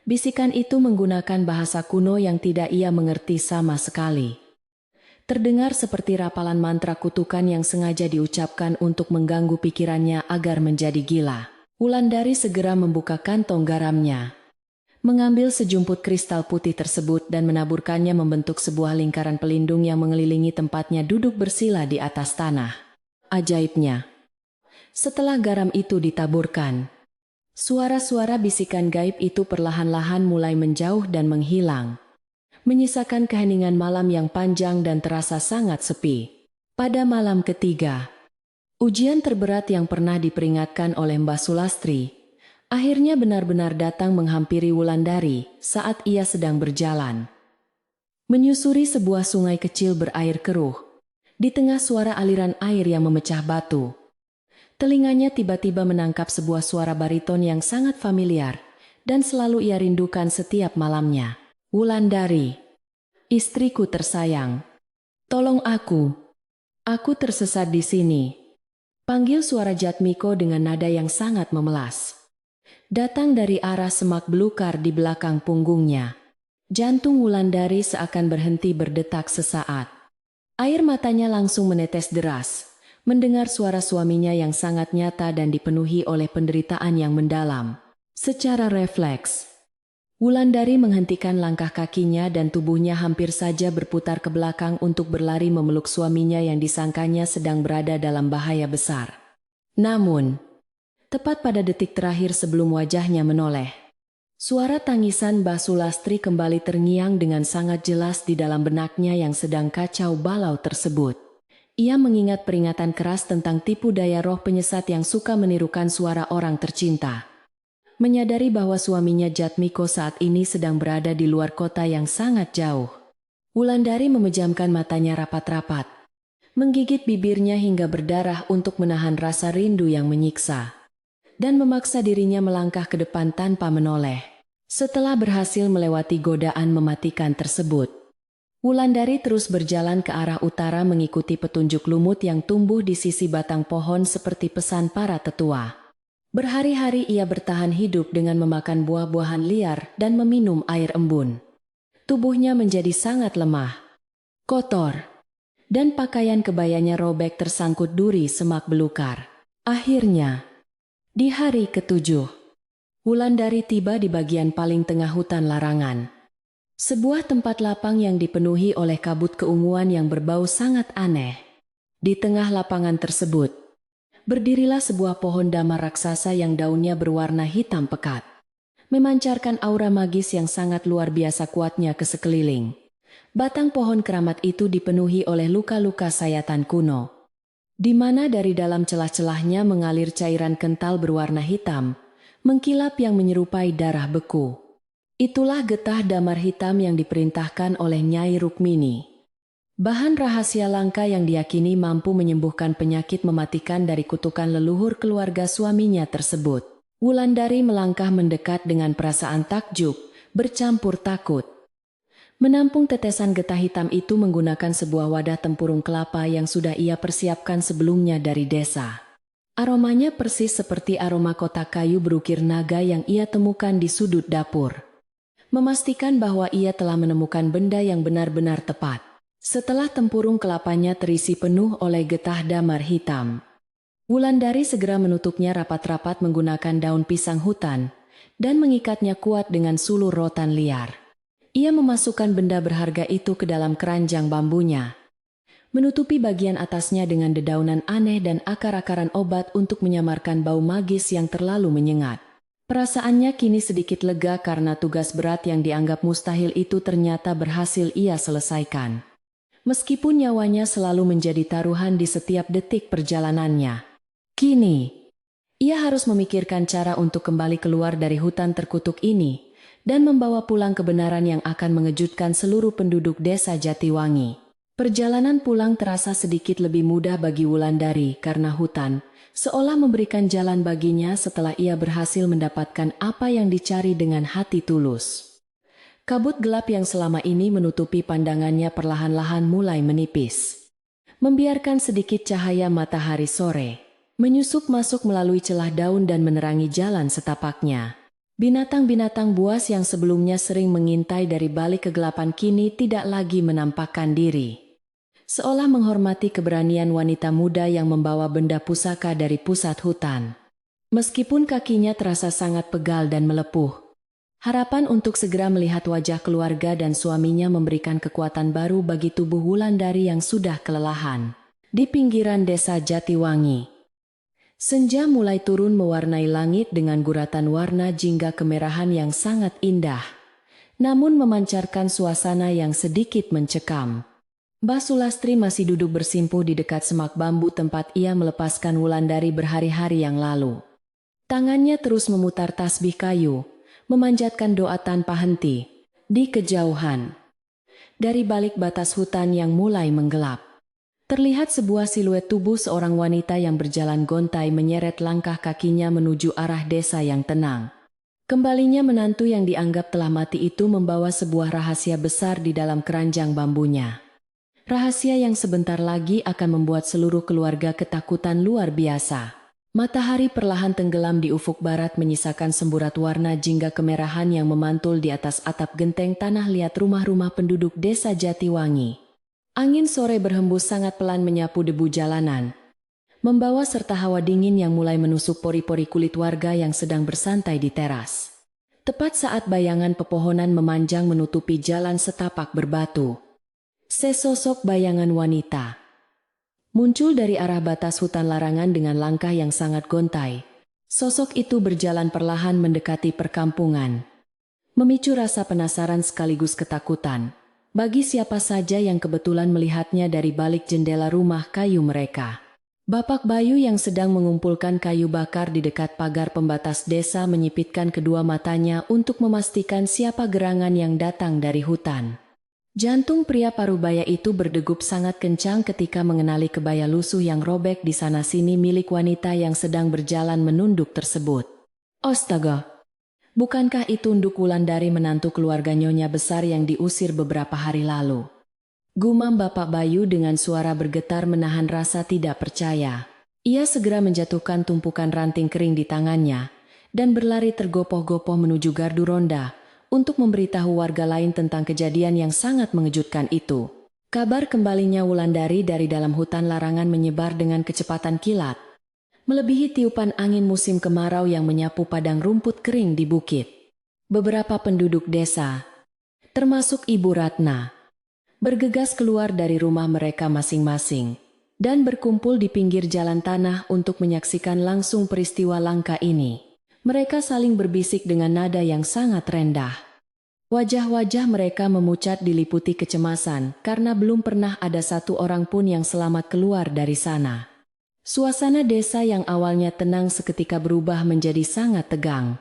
Bisikan itu menggunakan bahasa kuno yang tidak ia mengerti sama sekali. Terdengar seperti rapalan mantra kutukan yang sengaja diucapkan untuk mengganggu pikirannya agar menjadi gila. Wulandari segera membuka kantong garamnya, mengambil sejumput kristal putih tersebut dan menaburkannya membentuk sebuah lingkaran pelindung yang mengelilingi tempatnya duduk bersila di atas tanah. Ajaibnya, setelah garam itu ditaburkan, Suara-suara bisikan gaib itu perlahan-lahan mulai menjauh dan menghilang, menyisakan keheningan malam yang panjang dan terasa sangat sepi. Pada malam ketiga, ujian terberat yang pernah diperingatkan oleh Mbah Sulastri akhirnya benar-benar datang menghampiri Wulandari saat ia sedang berjalan. Menyusuri sebuah sungai kecil berair keruh, di tengah suara aliran air yang memecah batu, telinganya tiba-tiba menangkap sebuah suara bariton yang sangat familiar dan selalu ia rindukan setiap malamnya. "Wulandari, istriku tersayang, tolong aku. Aku tersesat di sini," panggil suara Jatmiko dengan nada yang sangat memelas. Datang dari arah semak belukar di belakang punggungnya. Jantung Wulandari seakan berhenti berdetak sesaat. Air matanya langsung menetes deras mendengar suara suaminya yang sangat nyata dan dipenuhi oleh penderitaan yang mendalam. Secara refleks, Wulandari menghentikan langkah kakinya dan tubuhnya hampir saja berputar ke belakang untuk berlari memeluk suaminya yang disangkanya sedang berada dalam bahaya besar. Namun, tepat pada detik terakhir sebelum wajahnya menoleh, suara tangisan Mbah Sulastri kembali terngiang dengan sangat jelas di dalam benaknya yang sedang kacau balau tersebut. Ia mengingat peringatan keras tentang tipu daya roh penyesat yang suka menirukan suara orang tercinta. Menyadari bahwa suaminya Jatmiko saat ini sedang berada di luar kota yang sangat jauh, Wulandari memejamkan matanya rapat-rapat, menggigit bibirnya hingga berdarah untuk menahan rasa rindu yang menyiksa, dan memaksa dirinya melangkah ke depan tanpa menoleh. Setelah berhasil melewati godaan mematikan tersebut, Wulandari terus berjalan ke arah utara mengikuti petunjuk lumut yang tumbuh di sisi batang pohon seperti pesan para tetua. Berhari-hari ia bertahan hidup dengan memakan buah-buahan liar dan meminum air embun. Tubuhnya menjadi sangat lemah, kotor, dan pakaian kebayanya robek tersangkut duri semak belukar. Akhirnya, di hari ketujuh, Wulandari tiba di bagian paling tengah hutan larangan. Sebuah tempat lapang yang dipenuhi oleh kabut keunguan yang berbau sangat aneh. Di tengah lapangan tersebut, berdirilah sebuah pohon damar raksasa yang daunnya berwarna hitam pekat, memancarkan aura magis yang sangat luar biasa kuatnya ke sekeliling. Batang pohon keramat itu dipenuhi oleh luka-luka sayatan kuno, di mana dari dalam celah-celahnya mengalir cairan kental berwarna hitam, mengkilap yang menyerupai darah beku. Itulah getah damar hitam yang diperintahkan oleh Nyai Rukmini. Bahan rahasia langka yang diyakini mampu menyembuhkan penyakit mematikan dari kutukan leluhur keluarga suaminya tersebut. Wulandari melangkah mendekat dengan perasaan takjub, bercampur takut. Menampung tetesan getah hitam itu menggunakan sebuah wadah tempurung kelapa yang sudah ia persiapkan sebelumnya dari desa. Aromanya persis seperti aroma kotak kayu berukir naga yang ia temukan di sudut dapur, memastikan bahwa ia telah menemukan benda yang benar-benar tepat. Setelah tempurung kelapanya terisi penuh oleh getah damar hitam, Wulandari segera menutupnya rapat-rapat menggunakan daun pisang hutan dan mengikatnya kuat dengan sulur rotan liar. Ia memasukkan benda berharga itu ke dalam keranjang bambunya, menutupi bagian atasnya dengan dedaunan aneh dan akar-akaran obat untuk menyamarkan bau magis yang terlalu menyengat. Perasaannya kini sedikit lega karena tugas berat yang dianggap mustahil itu ternyata berhasil ia selesaikan. Meskipun nyawanya selalu menjadi taruhan di setiap detik perjalanannya, kini ia harus memikirkan cara untuk kembali keluar dari hutan terkutuk ini dan membawa pulang kebenaran yang akan mengejutkan seluruh penduduk desa Jatiwangi. Perjalanan pulang terasa sedikit lebih mudah bagi Wulandari karena hutan seolah memberikan jalan baginya setelah ia berhasil mendapatkan apa yang dicari dengan hati tulus. Kabut gelap yang selama ini menutupi pandangannya perlahan-lahan mulai menipis, membiarkan sedikit cahaya matahari sore menyusup masuk melalui celah daun dan menerangi jalan setapaknya. Binatang-binatang buas yang sebelumnya sering mengintai dari balik kegelapan kini tidak lagi menampakkan diri, seolah menghormati keberanian wanita muda yang membawa benda pusaka dari pusat hutan. Meskipun kakinya terasa sangat pegal dan melepuh, harapan untuk segera melihat wajah keluarga dan suaminya memberikan kekuatan baru bagi tubuh Wulandari yang sudah kelelahan. Di pinggiran desa Jatiwangi, Senja mulai turun mewarnai langit dengan guratan warna jingga kemerahan yang sangat indah, namun memancarkan suasana yang sedikit mencekam. Mbah Sulastri masih duduk bersimpuh di dekat semak bambu tempat ia melepaskan Wulandari berhari-hari yang lalu. Tangannya terus memutar tasbih kayu, memanjatkan doa tanpa henti. Di kejauhan, dari balik batas hutan yang mulai menggelap, terlihat sebuah siluet tubuh seorang wanita yang berjalan gontai menyeret langkah kakinya menuju arah desa yang tenang. Kembalinya menantu yang dianggap telah mati itu membawa sebuah rahasia besar di dalam keranjang bambunya. Rahasia yang sebentar lagi akan membuat seluruh keluarga ketakutan luar biasa. Matahari perlahan tenggelam di ufuk barat menyisakan semburat warna jingga kemerahan yang memantul di atas atap genteng tanah liat rumah-rumah penduduk desa Jatiwangi. Angin sore berhembus sangat pelan menyapu debu jalanan, membawa serta hawa dingin yang mulai menusuk pori-pori kulit warga yang sedang bersantai di teras. Tepat saat bayangan pepohonan memanjang menutupi jalan setapak berbatu, sesosok bayangan wanita muncul dari arah batas hutan larangan dengan langkah yang sangat gontai. Sosok itu berjalan perlahan mendekati perkampungan, memicu rasa penasaran sekaligus ketakutan bagi siapa saja yang kebetulan melihatnya dari balik jendela rumah kayu mereka. Bapak Bayu yang sedang mengumpulkan kayu bakar di dekat pagar pembatas desa menyipitkan kedua matanya untuk memastikan siapa gerangan yang datang dari hutan. Jantung pria parubaya itu berdegup sangat kencang ketika mengenali kebaya lusuh yang robek di sana-sini milik wanita yang sedang berjalan menunduk tersebut. Astaga! Bukankah itu Nduk Wulandari menantu keluarga Nyonya Besar yang diusir beberapa hari lalu? Gumam Bapak Bayu dengan suara bergetar menahan rasa tidak percaya. Ia segera menjatuhkan tumpukan ranting kering di tangannya dan berlari tergopoh-gopoh menuju gardu ronda untuk memberitahu warga lain tentang kejadian yang sangat mengejutkan itu. Kabar kembalinya Wulandari dari dalam hutan larangan menyebar dengan kecepatan kilat, melebihi tiupan angin musim kemarau yang menyapu padang rumput kering di bukit. Beberapa penduduk desa, termasuk Ibu Ratna, bergegas keluar dari rumah mereka masing-masing dan berkumpul di pinggir jalan tanah untuk menyaksikan langsung peristiwa langka ini. Mereka saling berbisik dengan nada yang sangat rendah. Wajah-wajah mereka memucat diliputi kecemasan karena belum pernah ada satu orang pun yang selamat keluar dari sana. Suasana desa yang awalnya tenang seketika berubah menjadi sangat tegang,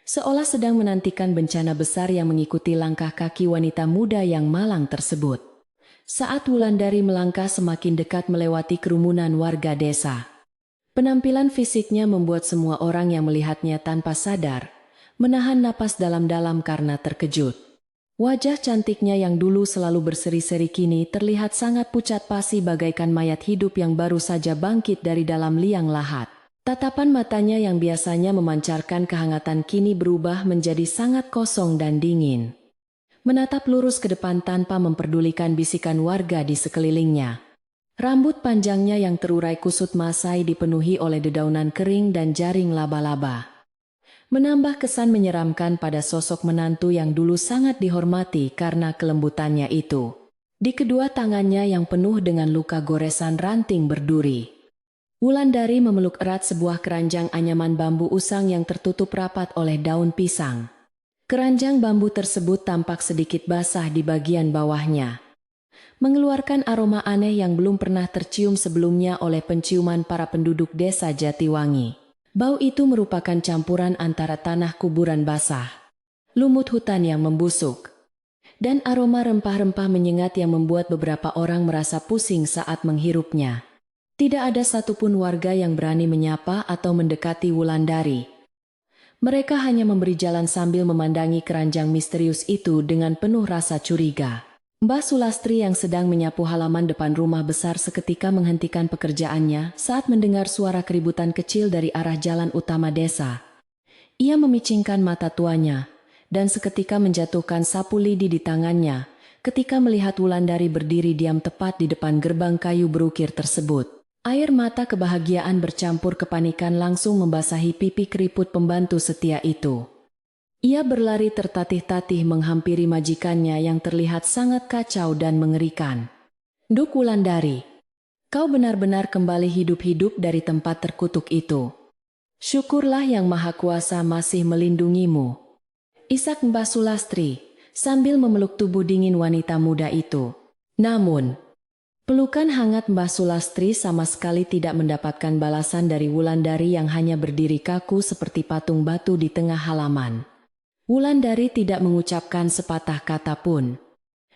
seolah sedang menantikan bencana besar yang mengikuti langkah kaki wanita muda yang malang tersebut. Saat Wulandari melangkah semakin dekat melewati kerumunan warga desa, penampilan fisiknya membuat semua orang yang melihatnya tanpa sadar menahan napas dalam-dalam karena terkejut. Wajah cantiknya yang dulu selalu berseri-seri kini terlihat sangat pucat pasi bagaikan mayat hidup yang baru saja bangkit dari dalam liang lahat. Tatapan matanya yang biasanya memancarkan kehangatan kini berubah menjadi sangat kosong dan dingin, menatap lurus ke depan tanpa memperdulikan bisikan warga di sekelilingnya. Rambut panjangnya yang terurai kusut masai dipenuhi oleh dedaunan kering dan jaring laba-laba, menambah kesan menyeramkan pada sosok menantu yang dulu sangat dihormati karena kelembutannya itu. Di kedua tangannya yang penuh dengan luka goresan ranting berduri, Wulandari memeluk erat sebuah keranjang anyaman bambu usang yang tertutup rapat oleh daun pisang. Keranjang bambu tersebut tampak sedikit basah di bagian bawahnya, mengeluarkan aroma aneh yang belum pernah tercium sebelumnya oleh penciuman para penduduk desa Jatiwangi. Bau itu merupakan campuran antara tanah kuburan basah, lumut hutan yang membusuk, dan aroma rempah-rempah menyengat yang membuat beberapa orang merasa pusing saat menghirupnya. Tidak ada satupun warga yang berani menyapa atau mendekati Wulandari. Mereka hanya memberi jalan sambil memandangi keranjang misterius itu dengan penuh rasa curiga. Mbah Sulastri yang sedang menyapu halaman depan rumah besar seketika menghentikan pekerjaannya saat mendengar suara keributan kecil dari arah jalan utama desa. Ia memicingkan mata tuanya dan seketika menjatuhkan sapu lidi di tangannya ketika melihat Wulandari berdiri diam tepat di depan gerbang kayu berukir tersebut. Air mata kebahagiaan bercampur kepanikan langsung membasahi pipi keriput pembantu setia itu. Ia berlari tertatih-tatih menghampiri majikannya yang terlihat sangat kacau dan mengerikan. "Nduk Wulandari, Kau benar-benar kembali hidup-hidup dari tempat terkutuk itu. Syukurlah Yang Maha Kuasa masih melindungimu. Isak Mbah Sulastri, sambil memeluk tubuh dingin wanita muda itu. Namun, pelukan hangat Mbah Sulastri sama sekali tidak mendapatkan balasan dari Wulandari yang hanya berdiri kaku seperti patung batu di tengah halaman. Wulandari tidak mengucapkan sepatah kata pun.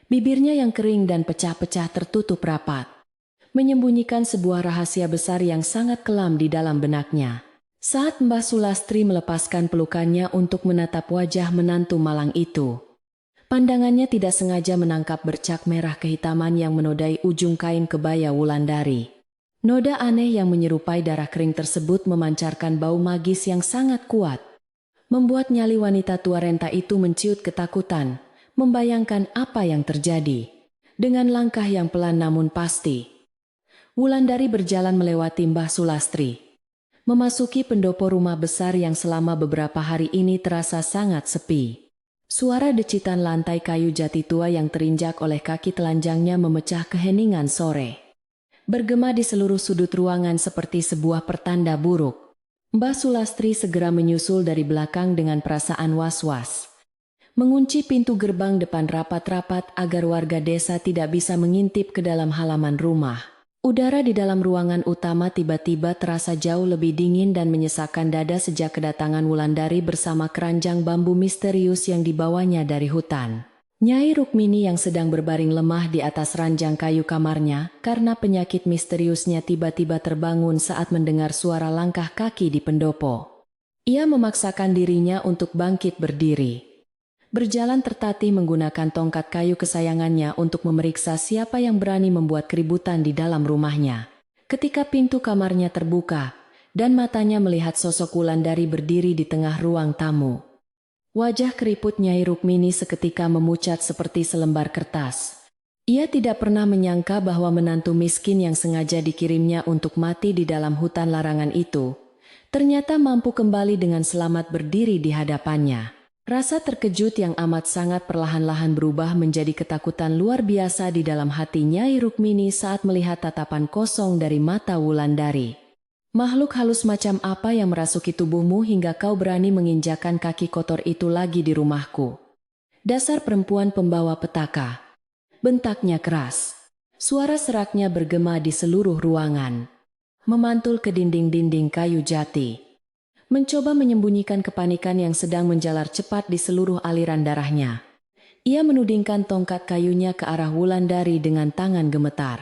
Bibirnya yang kering dan pecah-pecah tertutup rapat, menyembunyikan sebuah rahasia besar yang sangat kelam di dalam benaknya. Saat Mbah Sulastri melepaskan pelukannya untuk menatap wajah menantu malang itu, pandangannya tidak sengaja menangkap bercak merah kehitaman yang menodai ujung kain kebaya Wulandari. Noda aneh yang menyerupai darah kering tersebut memancarkan bau magis yang sangat kuat, membuat nyali wanita tua renta itu menciut ketakutan, membayangkan apa yang terjadi. Dengan langkah yang pelan namun pasti, Wulandari berjalan melewati Mbah Sulastri, memasuki pendopo rumah besar yang selama beberapa hari ini terasa sangat sepi. Suara decitan lantai kayu jati tua yang terinjak oleh kaki telanjangnya memecah keheningan sore, bergema di seluruh sudut ruangan seperti sebuah pertanda buruk. Mbah Sulastri segera menyusul dari belakang dengan perasaan was-was, mengunci pintu gerbang depan rapat-rapat agar warga desa tidak bisa mengintip ke dalam halaman rumah. Udara di dalam ruangan utama tiba-tiba terasa jauh lebih dingin dan menyesakkan dada sejak kedatangan Wulandari bersama keranjang bambu misterius yang dibawanya dari hutan. Nyai Rukmini yang sedang berbaring lemah di atas ranjang kayu kamarnya karena penyakit misteriusnya tiba-tiba terbangun saat mendengar suara langkah kaki di pendopo. Ia memaksakan dirinya untuk bangkit berdiri. Berjalan tertatih menggunakan tongkat kayu kesayangannya untuk memeriksa siapa yang berani membuat keributan di dalam rumahnya. Ketika pintu kamarnya terbuka, dan matanya melihat sosok Wulandari berdiri di tengah ruang tamu. Wajah keriput Nyai Rukmini seketika memucat seperti selembar kertas. Ia tidak pernah menyangka bahwa menantu miskin yang sengaja dikirimnya untuk mati di dalam hutan larangan itu, ternyata mampu kembali dengan selamat berdiri di hadapannya. Rasa terkejut yang amat sangat perlahan-lahan berubah menjadi ketakutan luar biasa di dalam hati Nyai Rukmini saat melihat tatapan kosong dari mata Wulandari. Makhluk halus macam apa yang merasuki tubuhmu hingga kau berani menginjakan kaki kotor itu lagi di rumahku? Dasar perempuan pembawa petaka. Bentaknya keras. Suara seraknya bergema di seluruh ruangan, memantul ke dinding-dinding kayu jati, mencoba menyembunyikan kepanikan yang sedang menjalar cepat di seluruh aliran darahnya. Ia menudingkan tongkat kayunya ke arah Wulandari dengan tangan gemetar,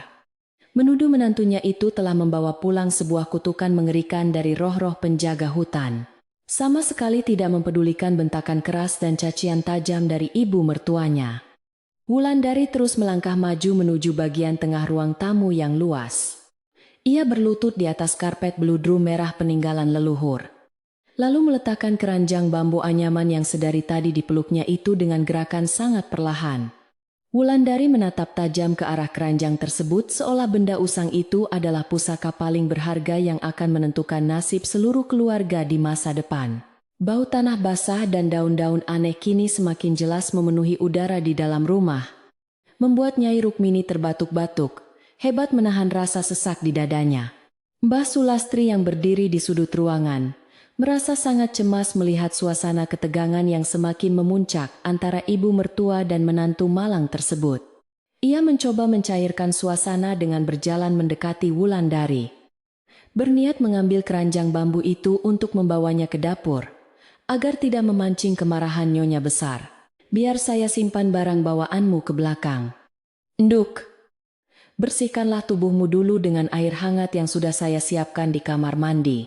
menuduh menantunya itu telah membawa pulang sebuah kutukan mengerikan dari roh-roh penjaga hutan. Sama sekali tidak mempedulikan bentakan keras dan cacian tajam dari ibu mertuanya. Wulandari terus melangkah maju menuju bagian tengah ruang tamu yang luas. Ia berlutut di atas karpet beludru merah peninggalan leluhur, lalu meletakkan keranjang bambu anyaman yang sedari tadi dipeluknya itu dengan gerakan sangat perlahan. Wulandari menatap tajam ke arah keranjang tersebut seolah benda usang itu adalah pusaka paling berharga yang akan menentukan nasib seluruh keluarga di masa depan. Bau tanah basah dan daun-daun aneh kini semakin jelas memenuhi udara di dalam rumah, membuat Nyai Rukmini terbatuk-batuk, hebat menahan rasa sesak di dadanya. Mbah Sulastri yang berdiri di sudut ruangan merasa sangat cemas melihat suasana ketegangan yang semakin memuncak antara ibu mertua dan menantu malang tersebut. Ia mencoba mencairkan suasana dengan berjalan mendekati Wulandari, berniat mengambil keranjang bambu itu untuk membawanya ke dapur, agar tidak memancing kemarahan nyonya besar. Biar saya simpan barang bawaanmu ke belakang. Nduk, bersihkanlah tubuhmu dulu dengan air hangat yang sudah saya siapkan di kamar mandi,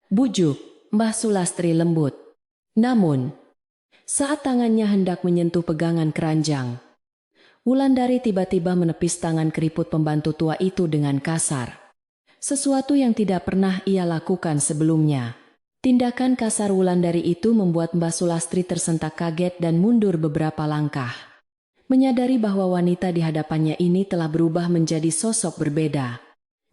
bujuk Mbah Sulastri lembut. Namun, saat tangannya hendak menyentuh pegangan keranjang, Wulandari tiba-tiba menepis tangan keriput pembantu tua itu dengan kasar. Sesuatu yang tidak pernah ia lakukan sebelumnya. Tindakan kasar Wulandari itu membuat Mbah Sulastri tersentak kaget dan mundur beberapa langkah, menyadari bahwa wanita di hadapannya ini telah berubah menjadi sosok berbeda.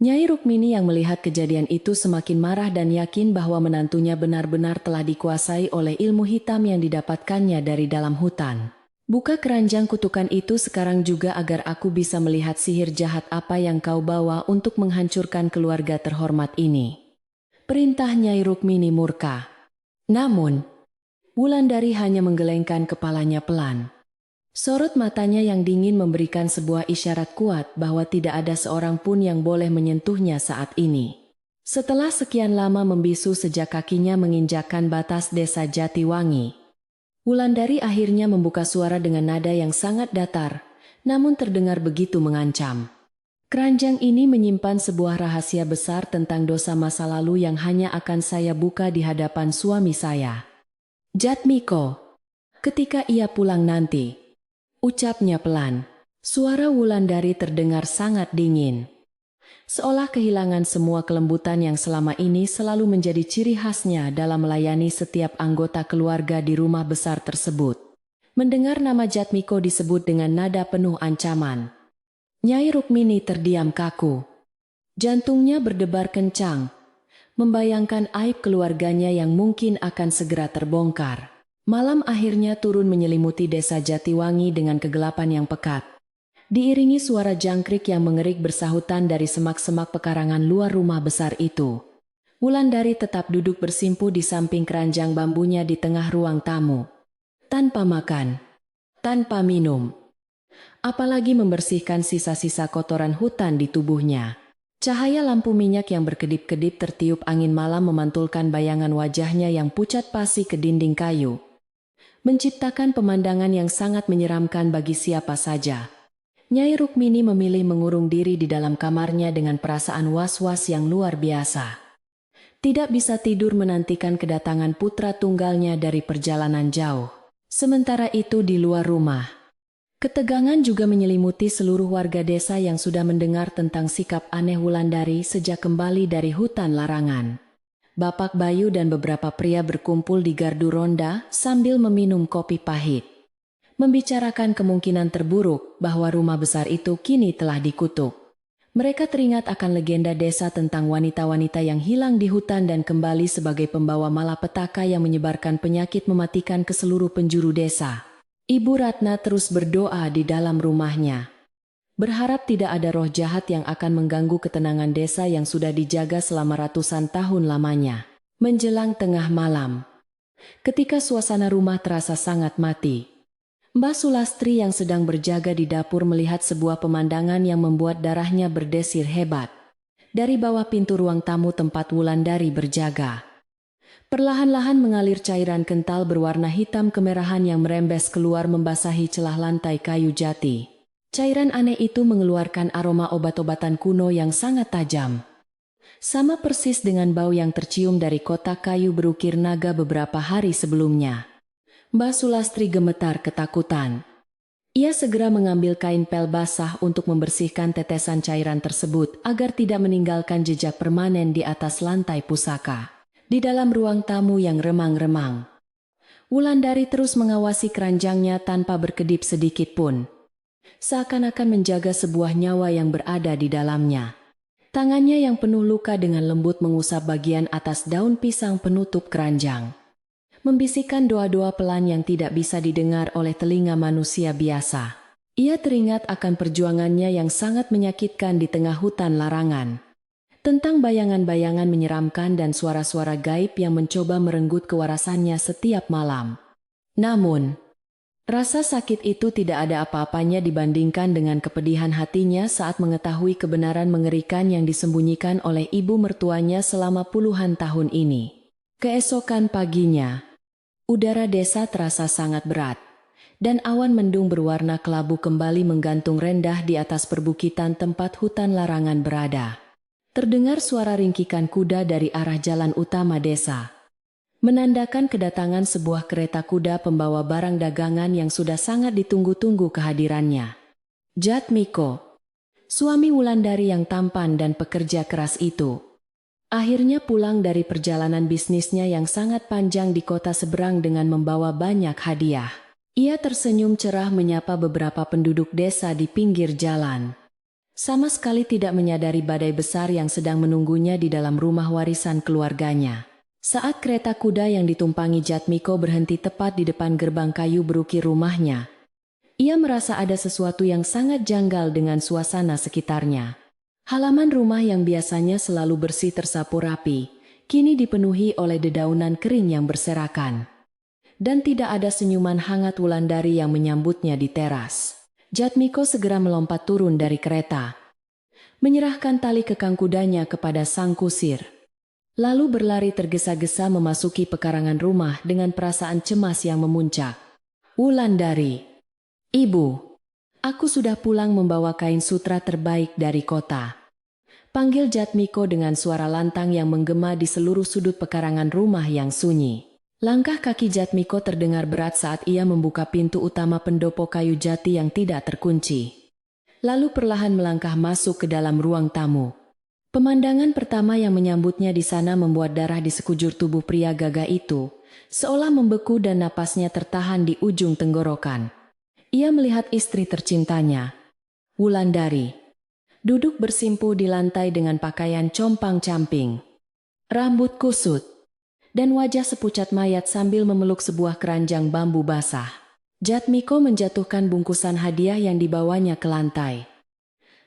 Nyai Rukmini yang melihat kejadian itu semakin marah dan yakin bahwa menantunya benar-benar telah dikuasai oleh ilmu hitam yang didapatkannya dari dalam hutan. Buka keranjang kutukan itu sekarang juga agar aku bisa melihat sihir jahat apa yang kau bawa untuk menghancurkan keluarga terhormat ini. Perintah Nyai Rukmini murka. Namun, Wulandari hanya menggelengkan kepalanya pelan. Sorot matanya yang dingin memberikan sebuah isyarat kuat bahwa tidak ada seorang pun yang boleh menyentuhnya saat ini. Setelah sekian lama membisu sejak kakinya menginjakkan batas desa Jatiwangi, Wulandari akhirnya membuka suara dengan nada yang sangat datar, namun terdengar begitu mengancam. Keranjang ini menyimpan sebuah rahasia besar tentang dosa masa lalu yang hanya akan saya buka di hadapan suami saya, Jatmiko, ketika ia pulang nanti. Ucapnya pelan. Suara Wulandari terdengar sangat dingin. Seolah kehilangan semua kelembutan yang selama ini selalu menjadi ciri khasnya dalam melayani setiap anggota keluarga di rumah besar tersebut. Mendengar nama Jatmiko disebut dengan nada penuh ancaman, Nyai Rukmini terdiam kaku. Jantungnya berdebar kencang, membayangkan aib keluarganya yang mungkin akan segera terbongkar. Malam akhirnya turun menyelimuti desa Jatiwangi dengan kegelapan yang pekat. Diiringi suara jangkrik yang mengerik bersahutan dari semak-semak pekarangan luar rumah besar itu. Wulandari tetap duduk bersimpuh di samping keranjang bambunya di tengah ruang tamu. Tanpa makan, tanpa minum, apalagi membersihkan sisa-sisa kotoran hutan di tubuhnya. Cahaya lampu minyak yang berkedip-kedip tertiup angin malam memantulkan bayangan wajahnya yang pucat pasi ke dinding kayu, menciptakan pemandangan yang sangat menyeramkan bagi siapa saja. Nyai Rukmini memilih mengurung diri di dalam kamarnya dengan perasaan was-was yang luar biasa. Tidak bisa tidur menantikan kedatangan putra tunggalnya dari perjalanan jauh. Sementara itu di luar rumah, ketegangan juga menyelimuti seluruh warga desa yang sudah mendengar tentang sikap aneh Wulandari sejak kembali dari hutan larangan. Bapak Bayu dan beberapa pria berkumpul di gardu ronda sambil meminum kopi pahit, membicarakan kemungkinan terburuk bahwa rumah besar itu kini telah dikutuk. Mereka teringat akan legenda desa tentang wanita-wanita yang hilang di hutan dan kembali sebagai pembawa malapetaka yang menyebarkan penyakit mematikan ke seluruh penjuru desa. Ibu Ratna terus berdoa di dalam rumahnya, berharap tidak ada roh jahat yang akan mengganggu ketenangan desa yang sudah dijaga selama ratusan tahun lamanya. Menjelang tengah malam, ketika suasana rumah terasa sangat mati, Mbah Sulastri yang sedang berjaga di dapur melihat sebuah pemandangan yang membuat darahnya berdesir hebat. Dari bawah pintu ruang tamu tempat Wulandari berjaga, perlahan-lahan mengalir cairan kental berwarna hitam kemerahan yang merembes keluar membasahi celah lantai kayu jati. Cairan aneh itu mengeluarkan aroma obat-obatan kuno yang sangat tajam. Sama persis dengan bau yang tercium dari kotak kayu berukir naga beberapa hari sebelumnya. Mbah Sulastri gemetar ketakutan. Ia segera mengambil kain pel basah untuk membersihkan tetesan cairan tersebut agar tidak meninggalkan jejak permanen di atas lantai pusaka. Di dalam ruang tamu yang remang-remang, Wulandari terus mengawasi keranjangnya tanpa berkedip sedikit pun, seakan-akan menjaga sebuah nyawa yang berada di dalamnya. Tangannya yang penuh luka dengan lembut mengusap bagian atas daun pisang penutup keranjang, membisikkan doa-doa pelan yang tidak bisa didengar oleh telinga manusia biasa. Ia teringat akan perjuangannya yang sangat menyakitkan di tengah hutan larangan, tentang bayangan-bayangan menyeramkan dan suara-suara gaib yang mencoba merenggut kewarasannya setiap malam. Namun, rasa sakit itu tidak ada apa-apanya dibandingkan dengan kepedihan hatinya saat mengetahui kebenaran mengerikan yang disembunyikan oleh ibu mertuanya selama puluhan tahun ini. Keesokan paginya, udara desa terasa sangat berat, dan awan mendung berwarna kelabu kembali menggantung rendah di atas perbukitan tempat hutan larangan berada. Terdengar suara ringkikan kuda dari arah jalan utama desa, menandakan kedatangan sebuah kereta kuda pembawa barang dagangan yang sudah sangat ditunggu-tunggu kehadirannya. Jatmiko, suami Wulandari yang tampan dan pekerja keras itu, akhirnya pulang dari perjalanan bisnisnya yang sangat panjang di kota seberang dengan membawa banyak hadiah. Ia tersenyum cerah menyapa beberapa penduduk desa di pinggir jalan, sama sekali tidak menyadari badai besar yang sedang menunggunya di dalam rumah warisan keluarganya. Saat kereta kuda yang ditumpangi Jatmiko berhenti tepat di depan gerbang kayu berukir rumahnya, Ia merasa ada sesuatu yang sangat janggal dengan suasana sekitarnya. Halaman rumah yang biasanya selalu bersih tersapu rapi, kini dipenuhi oleh dedaunan kering yang berserakan. Dan tidak ada senyuman hangat Wulandari yang menyambutnya di teras. Jatmiko segera melompat turun dari kereta, menyerahkan tali kekang kudanya kepada sang kusir. Lalu berlari tergesa-gesa memasuki pekarangan rumah dengan perasaan cemas yang memuncak. Wulandari, Ibu, aku sudah pulang membawa kain sutra terbaik dari kota. Panggil Jatmiko dengan suara lantang yang menggema di seluruh sudut pekarangan rumah yang sunyi. Langkah kaki Jatmiko terdengar berat saat ia membuka pintu utama pendopo kayu jati yang tidak terkunci. Lalu perlahan melangkah masuk ke dalam ruang tamu. Pemandangan pertama yang menyambutnya di sana membuat darah di sekujur tubuh pria gagah itu seolah membeku dan napasnya tertahan di ujung tenggorokan. Ia melihat istri tercintanya, Wulandari, duduk bersimpuh di lantai dengan pakaian compang-camping, rambut kusut, dan wajah sepucat mayat sambil memeluk sebuah keranjang bambu basah. Jatmiko menjatuhkan bungkusan hadiah yang dibawanya ke lantai.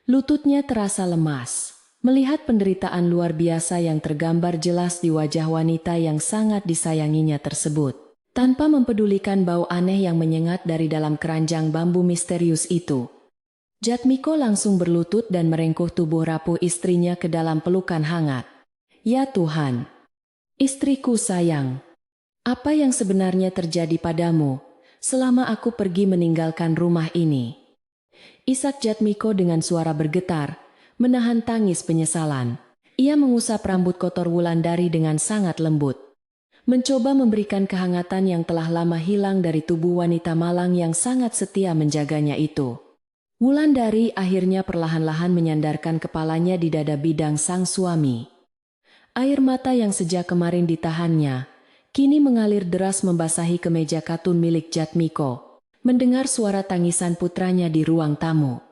Lututnya terasa lemas, melihat penderitaan luar biasa yang tergambar jelas di wajah wanita yang sangat disayanginya tersebut. Tanpa mempedulikan bau aneh yang menyengat dari dalam keranjang bambu misterius itu, Jatmiko langsung berlutut dan merengkuh tubuh rapuh istrinya ke dalam pelukan hangat. Ya Tuhan, istriku sayang, apa yang sebenarnya terjadi padamu selama aku pergi meninggalkan rumah ini? Isak Jatmiko dengan suara bergetar, menahan tangis penyesalan. Ia mengusap rambut kotor Wulandari dengan sangat lembut, mencoba memberikan kehangatan yang telah lama hilang dari tubuh wanita malang yang sangat setia menjaganya itu. Wulandari akhirnya perlahan-lahan menyandarkan kepalanya di dada bidang sang suami. Air mata yang sejak kemarin ditahannya, kini mengalir deras membasahi kemeja katun milik Jatmiko. Mendengar suara tangisan putranya di ruang tamu,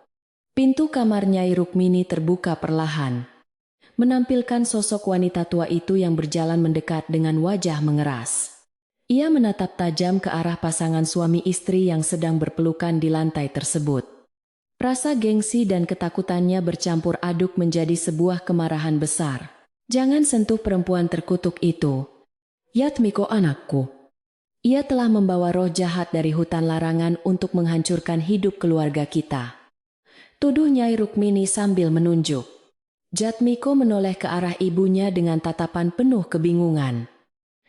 pintu kamar Nyai Rukmini terbuka perlahan, menampilkan sosok wanita tua itu yang berjalan mendekat dengan wajah mengeras. Ia menatap tajam ke arah pasangan suami istri yang sedang berpelukan di lantai tersebut. Rasa gengsi dan ketakutannya bercampur aduk menjadi sebuah kemarahan besar. Jangan sentuh perempuan terkutuk itu, Jatmiko anakku. Ia telah membawa roh jahat dari hutan larangan untuk menghancurkan hidup keluarga kita, tuduh Nyai Rukmini sambil menunjuk. Jatmiko menoleh ke arah ibunya dengan tatapan penuh kebingungan.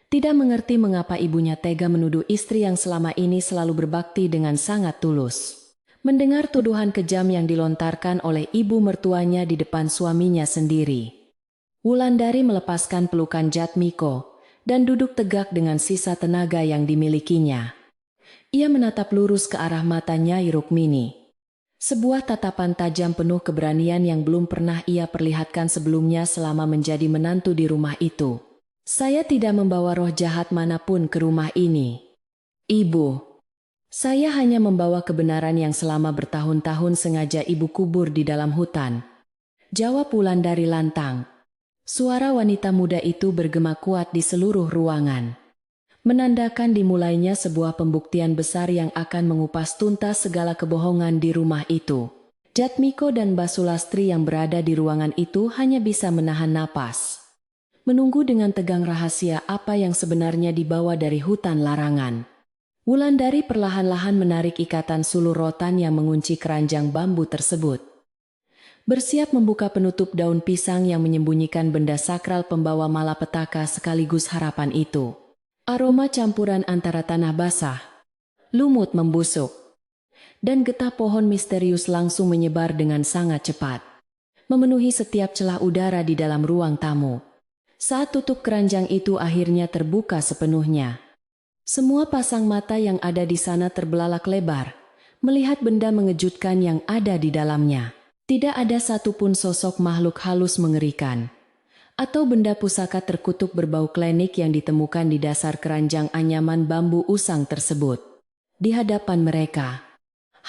Tidak mengerti mengapa ibunya tega menuduh istri yang selama ini selalu berbakti dengan sangat tulus. Mendengar tuduhan kejam yang dilontarkan oleh ibu mertuanya di depan suaminya sendiri, Wulandari melepaskan pelukan Jatmiko dan duduk tegak dengan sisa tenaga yang dimilikinya. Ia menatap lurus ke arah mata Nyai Rukmini. Sebuah tatapan tajam penuh keberanian yang belum pernah ia perlihatkan sebelumnya selama menjadi menantu di rumah itu. Saya tidak membawa roh jahat manapun ke rumah ini, Ibu. Saya hanya membawa kebenaran yang selama bertahun-tahun sengaja ibu kubur di dalam hutan, jawab Wulandari lantang. Suara wanita muda itu bergema kuat di seluruh ruangan, menandakan dimulainya sebuah pembuktian besar yang akan mengupas tuntas segala kebohongan di rumah itu. Jatmiko dan Basulastri yang berada di ruangan itu hanya bisa menahan napas, menunggu dengan tegang rahasia apa yang sebenarnya dibawa dari hutan larangan. Wulandari perlahan-lahan menarik ikatan sulur rotan yang mengunci keranjang bambu tersebut, bersiap membuka penutup daun pisang yang menyembunyikan benda sakral pembawa malapetaka sekaligus harapan itu. Aroma campuran antara tanah basah, lumut membusuk, dan getah pohon misterius langsung menyebar dengan sangat cepat, memenuhi setiap celah udara di dalam ruang tamu. Saat tutup keranjang itu akhirnya terbuka sepenuhnya, semua pasang mata yang ada di sana terbelalak lebar, melihat benda mengejutkan yang ada di dalamnya. Tidak ada satupun sosok makhluk halus mengerikan, atau benda pusaka terkutuk berbau klinik yang ditemukan di dasar keranjang anyaman bambu usang tersebut. Di hadapan mereka,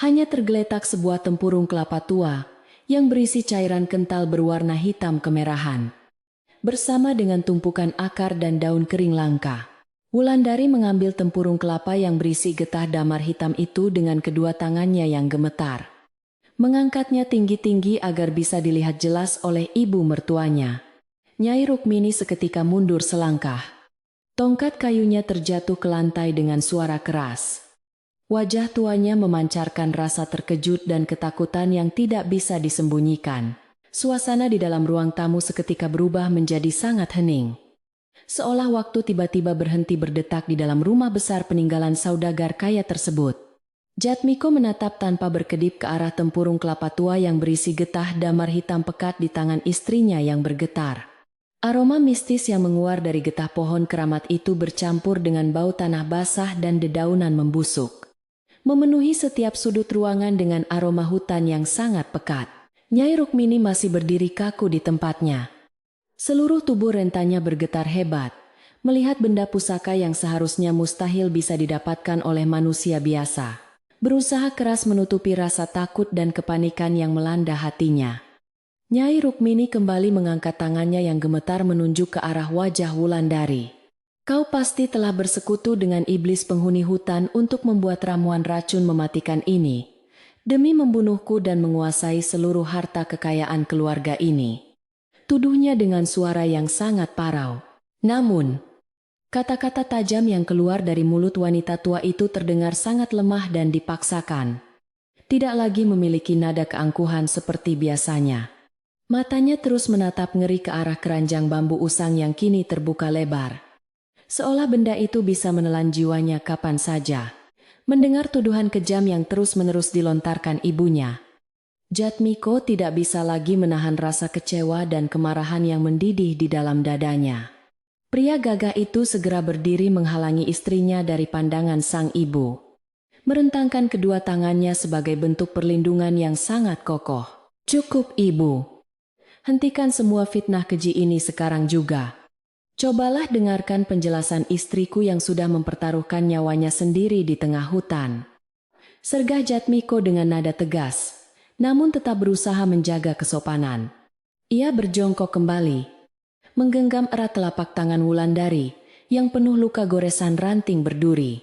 hanya tergeletak sebuah tempurung kelapa tua yang berisi cairan kental berwarna hitam kemerahan, bersama dengan tumpukan akar dan daun kering langka. Wulandari mengambil tempurung kelapa yang berisi getah damar hitam itu dengan kedua tangannya yang gemetar. Mengangkatnya tinggi-tinggi agar bisa dilihat jelas oleh ibu mertuanya. Nyai Rukmini seketika mundur selangkah. Tongkat kayunya terjatuh ke lantai dengan suara keras. Wajah tuanya memancarkan rasa terkejut dan ketakutan yang tidak bisa disembunyikan. Suasana di dalam ruang tamu seketika berubah menjadi sangat hening. Seolah waktu tiba-tiba berhenti berdetak di dalam rumah besar peninggalan saudagar kaya tersebut. Jatmiko menatap tanpa berkedip ke arah tempurung kelapa tua yang berisi getah damar hitam pekat di tangan istrinya yang bergetar. Aroma mistis yang menguar dari getah pohon keramat itu bercampur dengan bau tanah basah dan dedaunan membusuk, memenuhi setiap sudut ruangan dengan aroma hutan yang sangat pekat. Nyai Rukmini masih berdiri kaku di tempatnya. Seluruh tubuh rentanya bergetar hebat, melihat benda pusaka yang seharusnya mustahil bisa didapatkan oleh manusia biasa. Berusaha keras menutupi rasa takut dan kepanikan yang melanda hatinya. Nyai Rukmini kembali mengangkat tangannya yang gemetar menunjuk ke arah wajah Wulandari. Kau pasti telah bersekutu dengan iblis penghuni hutan untuk membuat ramuan racun mematikan ini, demi membunuhku dan menguasai seluruh harta kekayaan keluarga ini. Tuduhnya dengan suara yang sangat parau. Namun, kata-kata tajam yang keluar dari mulut wanita tua itu terdengar sangat lemah dan dipaksakan. Tidak lagi memiliki nada keangkuhan seperti biasanya. Matanya terus menatap ngeri ke arah keranjang bambu usang yang kini terbuka lebar. Seolah benda itu bisa menelan jiwanya kapan saja. Mendengar tuduhan kejam yang terus-menerus dilontarkan ibunya, Jatmiko tidak bisa lagi menahan rasa kecewa dan kemarahan yang mendidih di dalam dadanya. Pria gagah itu segera berdiri menghalangi istrinya dari pandangan sang ibu. Merentangkan kedua tangannya sebagai bentuk perlindungan yang sangat kokoh. Cukup ibu. Hentikan semua fitnah keji ini sekarang juga. Cobalah dengarkan penjelasan istriku yang sudah mempertaruhkan nyawanya sendiri di tengah hutan. Sergah Jatmiko dengan nada tegas, namun tetap berusaha menjaga kesopanan. Ia berjongkok kembali, menggenggam erat telapak tangan Wulandari yang penuh luka goresan ranting berduri,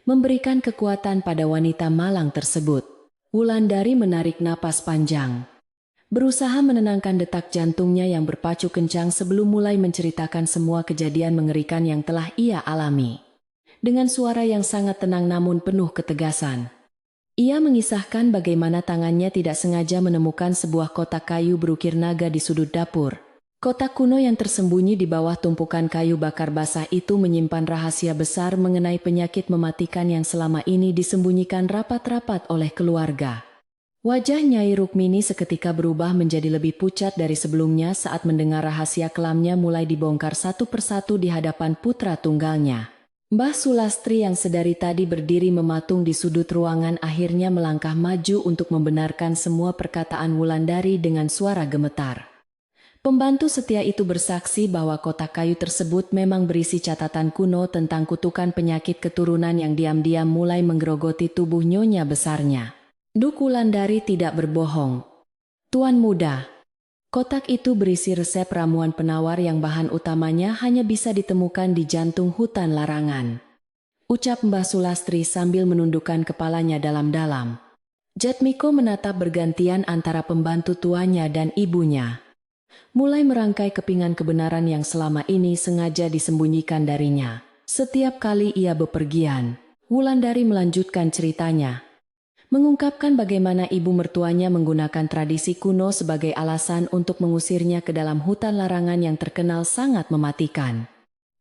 memberikan kekuatan pada wanita malang tersebut. Wulandari menarik napas panjang, berusaha menenangkan detak jantungnya yang berpacu kencang sebelum mulai menceritakan semua kejadian mengerikan yang telah ia alami. Dengan suara yang sangat tenang namun penuh ketegasan, ia mengisahkan bagaimana tangannya tidak sengaja menemukan sebuah kotak kayu berukir naga di sudut dapur. Kotak kuno yang tersembunyi di bawah tumpukan kayu bakar basah itu menyimpan rahasia besar mengenai penyakit mematikan yang selama ini disembunyikan rapat-rapat oleh keluarga. Wajah Nyai Rukmini seketika berubah menjadi lebih pucat dari sebelumnya saat mendengar rahasia kelamnya mulai dibongkar satu persatu di hadapan putra tunggalnya. Mbah Sulastri yang sedari tadi berdiri mematung di sudut ruangan akhirnya melangkah maju untuk membenarkan semua perkataan Wulandari dengan suara gemetar. Pembantu setia itu bersaksi bahwa kotak kayu tersebut memang berisi catatan kuno tentang kutukan penyakit keturunan yang diam-diam mulai menggerogoti tubuh nyonya besarnya. Duk Wulandari tidak berbohong. Tuan muda, kotak itu berisi resep ramuan penawar yang bahan utamanya hanya bisa ditemukan di jantung hutan larangan. Ucap Mbah Sulastri sambil menundukkan kepalanya dalam-dalam. Jatmiko menatap bergantian antara pembantu tuanya dan ibunya, mulai merangkai kepingan kebenaran yang selama ini sengaja disembunyikan darinya. Setiap kali ia bepergian, Wulandari melanjutkan ceritanya, mengungkapkan bagaimana ibu mertuanya menggunakan tradisi kuno sebagai alasan untuk mengusirnya ke dalam hutan larangan yang terkenal sangat mematikan.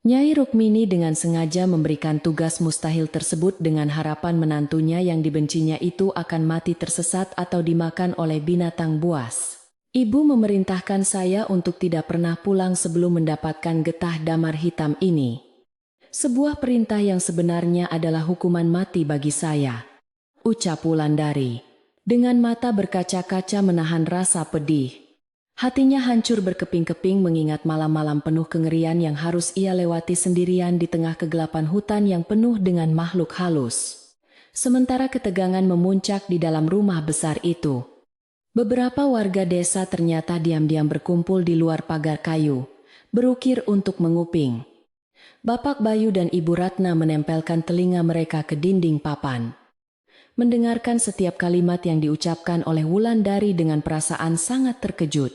Nyai Rukmini dengan sengaja memberikan tugas mustahil tersebut dengan harapan menantunya yang dibencinya itu akan mati tersesat atau dimakan oleh binatang buas. Ibu memerintahkan saya untuk tidak pernah pulang sebelum mendapatkan getah damar hitam ini. Sebuah perintah yang sebenarnya adalah hukuman mati bagi saya, ucap Wulandari, dengan mata berkaca-kaca menahan rasa pedih. Hatinya hancur berkeping-keping mengingat malam-malam penuh kengerian yang harus ia lewati sendirian di tengah kegelapan hutan yang penuh dengan makhluk halus. Sementara ketegangan memuncak di dalam rumah besar itu, beberapa warga desa ternyata diam-diam berkumpul di luar pagar kayu, berukir untuk menguping. Bapak Bayu dan Ibu Ratna menempelkan telinga mereka ke dinding papan. Mendengarkan setiap kalimat yang diucapkan oleh Wulandari dengan perasaan sangat terkejut.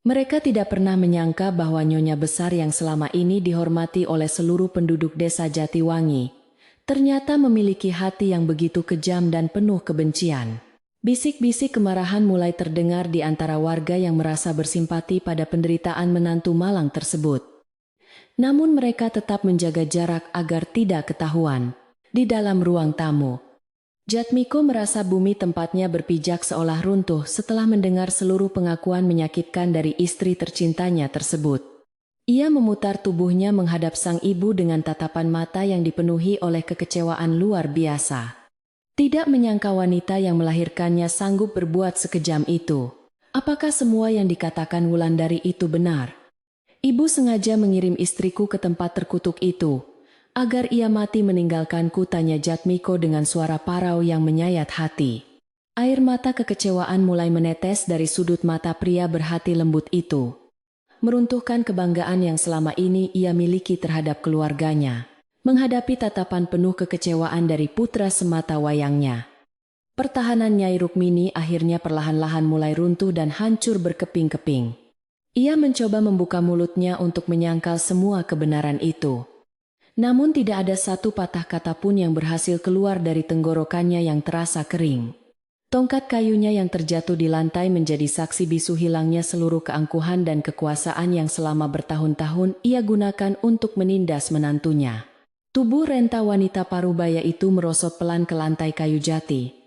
Mereka tidak pernah menyangka bahwa nyonya besar yang selama ini dihormati oleh seluruh penduduk desa Jatiwangi, ternyata memiliki hati yang begitu kejam dan penuh kebencian. Bisik-bisik kemarahan mulai terdengar di antara warga yang merasa bersimpati pada penderitaan menantu malang tersebut. Namun mereka tetap menjaga jarak agar tidak ketahuan. Di dalam ruang tamu, Jatmiko merasa bumi tempatnya berpijak seolah runtuh setelah mendengar seluruh pengakuan menyakitkan dari istri tercintanya tersebut. Ia memutar tubuhnya menghadap sang ibu dengan tatapan mata yang dipenuhi oleh kekecewaan luar biasa. Tidak menyangka wanita yang melahirkannya sanggup berbuat sekejam itu. Apakah semua yang dikatakan Wulandari itu benar? Ibu sengaja mengirim istriku ke tempat terkutuk itu agar ia mati meninggalkanku, tanya Jatmiko dengan suara parau yang menyayat hati. Air mata kekecewaan mulai menetes dari sudut mata pria berhati lembut itu, meruntuhkan kebanggaan yang selama ini ia miliki terhadap keluarganya. Menghadapi tatapan penuh kekecewaan dari putra semata wayangnya, pertahanan Nyai Rukmini akhirnya perlahan-lahan mulai runtuh dan hancur berkeping-keping. Ia mencoba membuka mulutnya untuk menyangkal semua kebenaran itu. Namun tidak ada satu patah kata pun yang berhasil keluar dari tenggorokannya yang terasa kering. Tongkat kayunya yang terjatuh di lantai menjadi saksi bisu hilangnya seluruh keangkuhan dan kekuasaan yang selama bertahun-tahun ia gunakan untuk menindas menantunya. Tubuh renta wanita parubaya itu merosot pelan ke lantai kayu jati.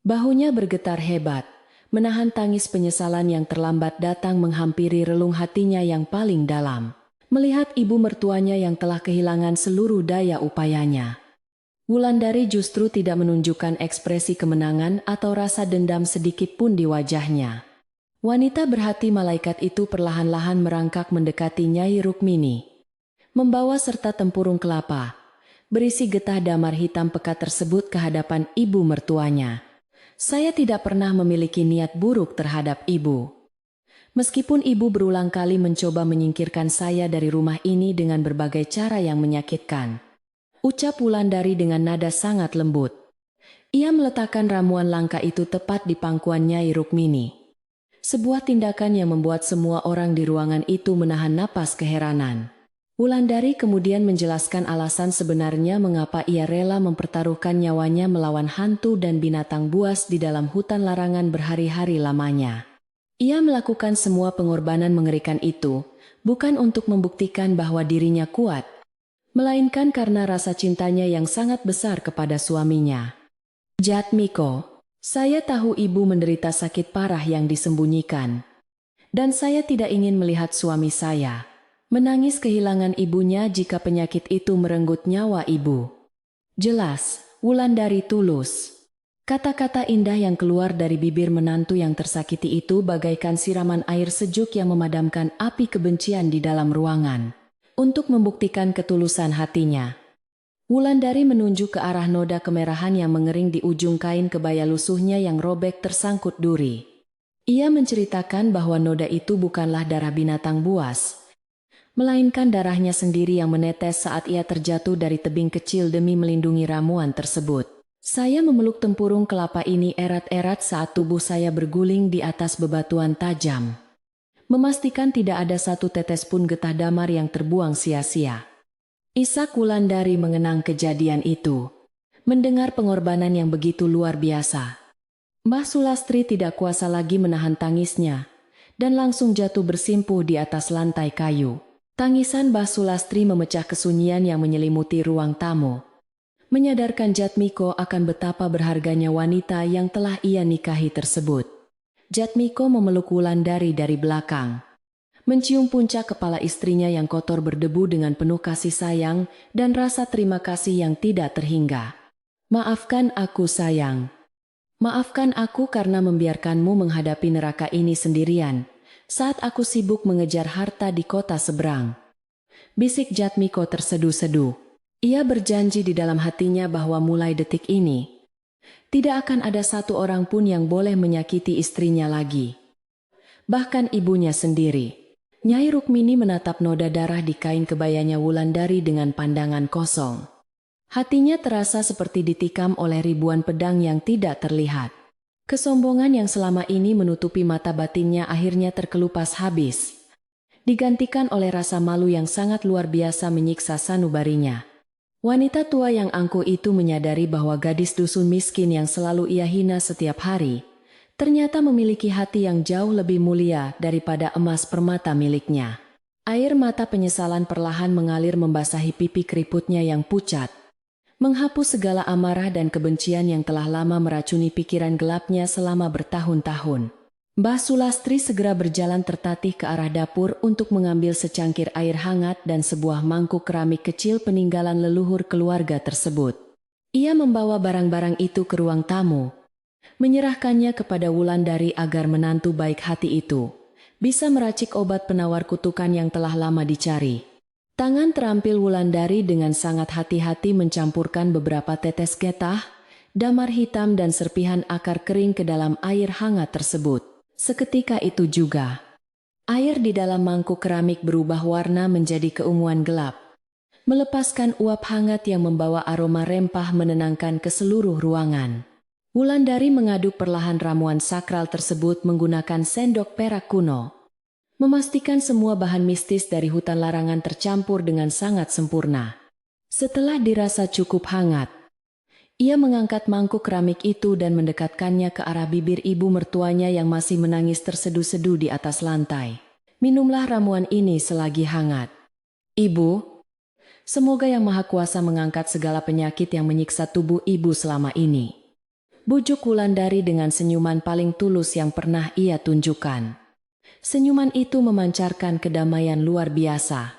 Bahunya bergetar hebat, menahan tangis penyesalan yang terlambat datang menghampiri relung hatinya yang paling dalam. Melihat ibu mertuanya yang telah kehilangan seluruh daya upayanya. Wulandari justru tidak menunjukkan ekspresi kemenangan atau rasa dendam sedikit pun di wajahnya. Wanita berhati malaikat itu perlahan-lahan merangkak mendekati Nyai Rukmini, membawa serta tempurung kelapa berisi getah damar hitam pekat tersebut ke hadapan ibu mertuanya. Saya tidak pernah memiliki niat buruk terhadap ibu. Meskipun ibu berulang kali mencoba menyingkirkan saya dari rumah ini dengan berbagai cara yang menyakitkan, ucap Wulandari dengan nada sangat lembut. Ia meletakkan ramuan langka itu tepat di pangkuan Nyai Rukmini. Sebuah tindakan yang membuat semua orang di ruangan itu menahan napas keheranan. Wulandari kemudian menjelaskan alasan sebenarnya mengapa ia rela mempertaruhkan nyawanya melawan hantu dan binatang buas di dalam hutan larangan berhari-hari lamanya. Ia melakukan semua pengorbanan mengerikan itu, bukan untuk membuktikan bahwa dirinya kuat, melainkan karena rasa cintanya yang sangat besar kepada suaminya. Jatmiko, saya tahu ibu menderita sakit parah yang disembunyikan. Dan saya tidak ingin melihat suami saya menangis kehilangan ibunya jika penyakit itu merenggut nyawa ibu. Jelas, Wulandari tulus. Kata-kata indah yang keluar dari bibir menantu yang tersakiti itu bagaikan siraman air sejuk yang memadamkan api kebencian di dalam ruangan. Untuk membuktikan ketulusan hatinya, Wulandari menunjuk ke arah noda kemerahan yang mengering di ujung kain kebaya lusuhnya yang robek tersangkut duri. Ia menceritakan bahwa noda itu bukanlah darah binatang buas, melainkan darahnya sendiri yang menetes saat ia terjatuh dari tebing kecil demi melindungi ramuan tersebut. Saya memeluk tempurung kelapa ini erat-erat saat tubuh saya berguling di atas bebatuan tajam, memastikan tidak ada satu tetes pun getah damar yang terbuang sia-sia. Isak Wulandari mengenang kejadian itu, mendengar pengorbanan yang begitu luar biasa. Mbah Sulastri tidak kuasa lagi menahan tangisnya, dan langsung jatuh bersimpuh di atas lantai kayu. Tangisan Mbah Sulastri memecah kesunyian yang menyelimuti ruang tamu, menyadarkan Jatmiko akan betapa berharganya wanita yang telah ia nikahi tersebut. Jatmiko memeluk Wulandari dari belakang, mencium puncak kepala istrinya yang kotor berdebu dengan penuh kasih sayang dan rasa terima kasih yang tidak terhingga. Maafkan aku sayang. Maafkan aku karena membiarkanmu menghadapi neraka ini sendirian, saat aku sibuk mengejar harta di kota seberang. Bisik Jatmiko terseduh-seduh. Ia berjanji di dalam hatinya bahwa mulai detik ini, tidak akan ada satu orang pun yang boleh menyakiti istrinya lagi. Bahkan ibunya sendiri. Nyai Rukmini menatap noda darah di kain kebayanya Wulandari dengan pandangan kosong. Hatinya terasa seperti ditikam oleh ribuan pedang yang tidak terlihat. Kesombongan yang selama ini menutupi mata batinnya akhirnya terkelupas habis, digantikan oleh rasa malu yang sangat luar biasa menyiksa sanubarinya. Wanita tua yang angkuh itu menyadari bahwa gadis dusun miskin yang selalu ia hina setiap hari, ternyata memiliki hati yang jauh lebih mulia daripada emas permata miliknya. Air mata penyesalan perlahan mengalir membasahi pipi keriputnya yang pucat, menghapus segala amarah dan kebencian yang telah lama meracuni pikiran gelapnya selama bertahun-tahun. Mbah Sulastri segera berjalan tertatih ke arah dapur untuk mengambil secangkir air hangat dan sebuah mangkuk keramik kecil peninggalan leluhur keluarga tersebut. Ia membawa barang-barang itu ke ruang tamu, menyerahkannya kepada Wulandari agar menantu baik hati itu bisa meracik obat penawar kutukan yang telah lama dicari. Tangan terampil Wulandari dengan sangat hati-hati mencampurkan beberapa tetes getah, damar hitam dan serpihan akar kering ke dalam air hangat tersebut. Seketika itu juga, air di dalam mangkuk keramik berubah warna menjadi keunguan gelap, melepaskan uap hangat yang membawa aroma rempah menenangkan ke seluruh ruangan. Wulandari mengaduk perlahan ramuan sakral tersebut menggunakan sendok perak kuno, memastikan semua bahan mistis dari hutan larangan tercampur dengan sangat sempurna. Setelah dirasa cukup hangat, ia mengangkat mangkuk keramik itu dan mendekatkannya ke arah bibir ibu mertuanya yang masih menangis terseduh-seduh di atas lantai. Minumlah ramuan ini selagi hangat. Ibu, semoga Yang Maha Kuasa mengangkat segala penyakit yang menyiksa tubuh ibu selama ini. Bujuk Wulandari dengan senyuman paling tulus yang pernah ia tunjukkan. Senyuman itu memancarkan kedamaian luar biasa,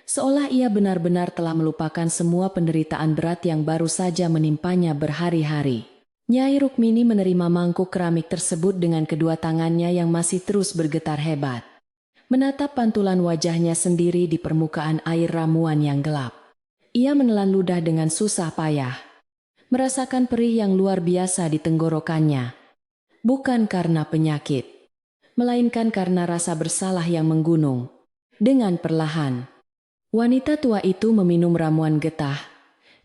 seolah ia benar-benar telah melupakan semua penderitaan berat yang baru saja menimpanya berhari-hari. Nyai Rukmini menerima mangkuk keramik tersebut dengan kedua tangannya yang masih terus bergetar hebat, menatap pantulan wajahnya sendiri di permukaan air ramuan yang gelap. Ia menelan ludah dengan susah payah, merasakan perih yang luar biasa di tenggorokannya. Bukan karena penyakit, melainkan karena rasa bersalah yang menggunung. Dengan perlahan, wanita tua itu meminum ramuan getah.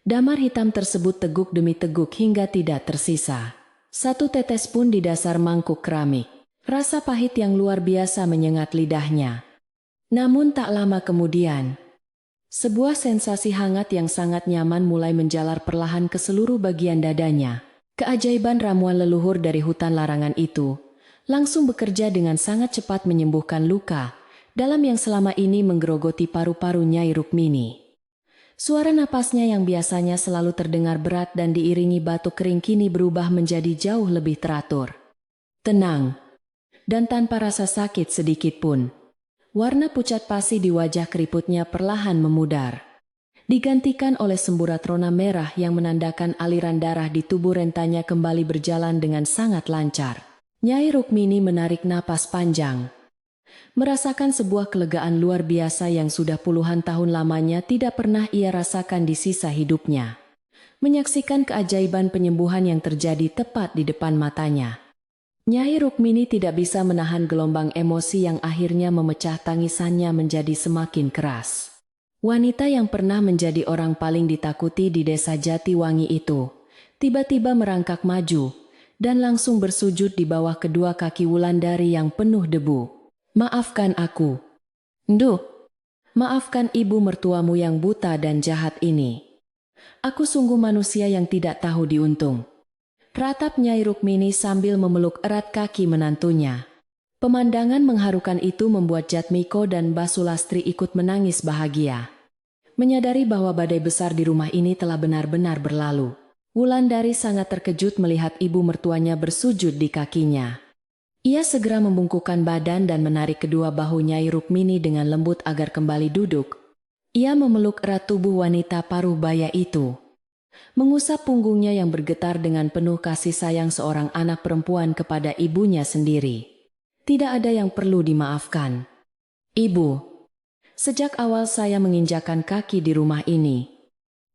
Damar hitam tersebut teguk demi teguk hingga tidak tersisa satu tetes pun di dasar mangkuk keramik. Rasa pahit yang luar biasa menyengat lidahnya. Namun tak lama kemudian, sebuah sensasi hangat yang sangat nyaman mulai menjalar perlahan ke seluruh bagian dadanya. Keajaiban ramuan leluhur dari hutan larangan itu langsung bekerja dengan sangat cepat menyembuhkan luka dalam yang selama ini menggerogoti paru-paru Nyai Rukmini. Suara napasnya yang biasanya selalu terdengar berat dan diiringi batuk kering kini berubah menjadi jauh lebih teratur, tenang, dan tanpa rasa sakit sedikit pun. Warna pucat pasi di wajah keriputnya perlahan memudar, digantikan oleh semburat rona merah yang menandakan aliran darah di tubuh rentanya kembali berjalan dengan sangat lancar. Nyai Rukmini menarik napas panjang, merasakan sebuah kelegaan luar biasa yang sudah puluhan tahun lamanya tidak pernah ia rasakan di sisa hidupnya. Menyaksikan keajaiban penyembuhan yang terjadi tepat di depan matanya, Nyai Rukmini tidak bisa menahan gelombang emosi yang akhirnya memecah tangisannya menjadi semakin keras. Wanita yang pernah menjadi orang paling ditakuti di desa Jatiwangi itu tiba-tiba merangkak maju dan langsung bersujud di bawah kedua kaki Wulandari yang penuh debu. Maafkan aku, Nduh. Maafkan ibu mertuamu yang buta dan jahat ini. Aku sungguh manusia yang tidak tahu diuntung. Ratap Nyai Rukmini sambil memeluk erat kaki menantunya. Pemandangan mengharukan itu membuat Jatmiko dan Mbah Sulastri ikut menangis bahagia, menyadari bahwa badai besar di rumah ini telah benar-benar berlalu. Wulandari sangat terkejut melihat ibu mertuanya bersujud di kakinya. Ia segera membungkukkan badan dan menarik kedua bahu Nyai Rukmini dengan lembut agar kembali duduk. Ia memeluk erat tubuh wanita paruh baya itu, mengusap punggungnya yang bergetar dengan penuh kasih sayang seorang anak perempuan kepada ibunya sendiri. Tidak ada yang perlu dimaafkan, Ibu. Sejak awal saya menginjakan kaki di rumah ini,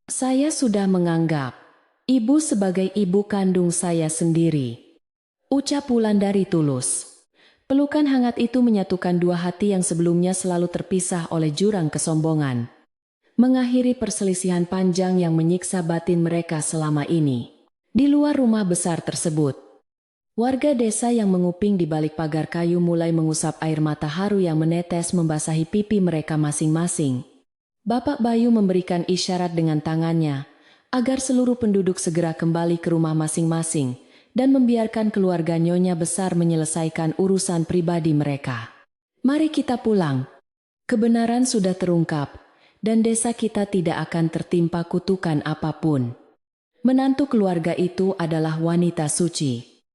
saya sudah menganggap Ibu sebagai ibu kandung saya sendiri, ucap Wulandari tulus. Pelukan hangat itu menyatukan dua hati yang sebelumnya selalu terpisah oleh jurang kesombongan, mengakhiri perselisihan panjang yang menyiksa batin mereka selama ini. Di luar rumah besar tersebut, warga desa yang menguping di balik pagar kayu mulai mengusap air mata haru yang menetes membasahi pipi mereka masing-masing. Bapak Bayu memberikan isyarat dengan tangannya agar seluruh penduduk segera kembali ke rumah masing-masing dan membiarkan keluarga Nyonya Besar menyelesaikan urusan pribadi mereka. Mari kita pulang. Kebenaran sudah terungkap, dan desa kita tidak akan tertimpa kutukan apapun. Menantu keluarga itu adalah wanita suci.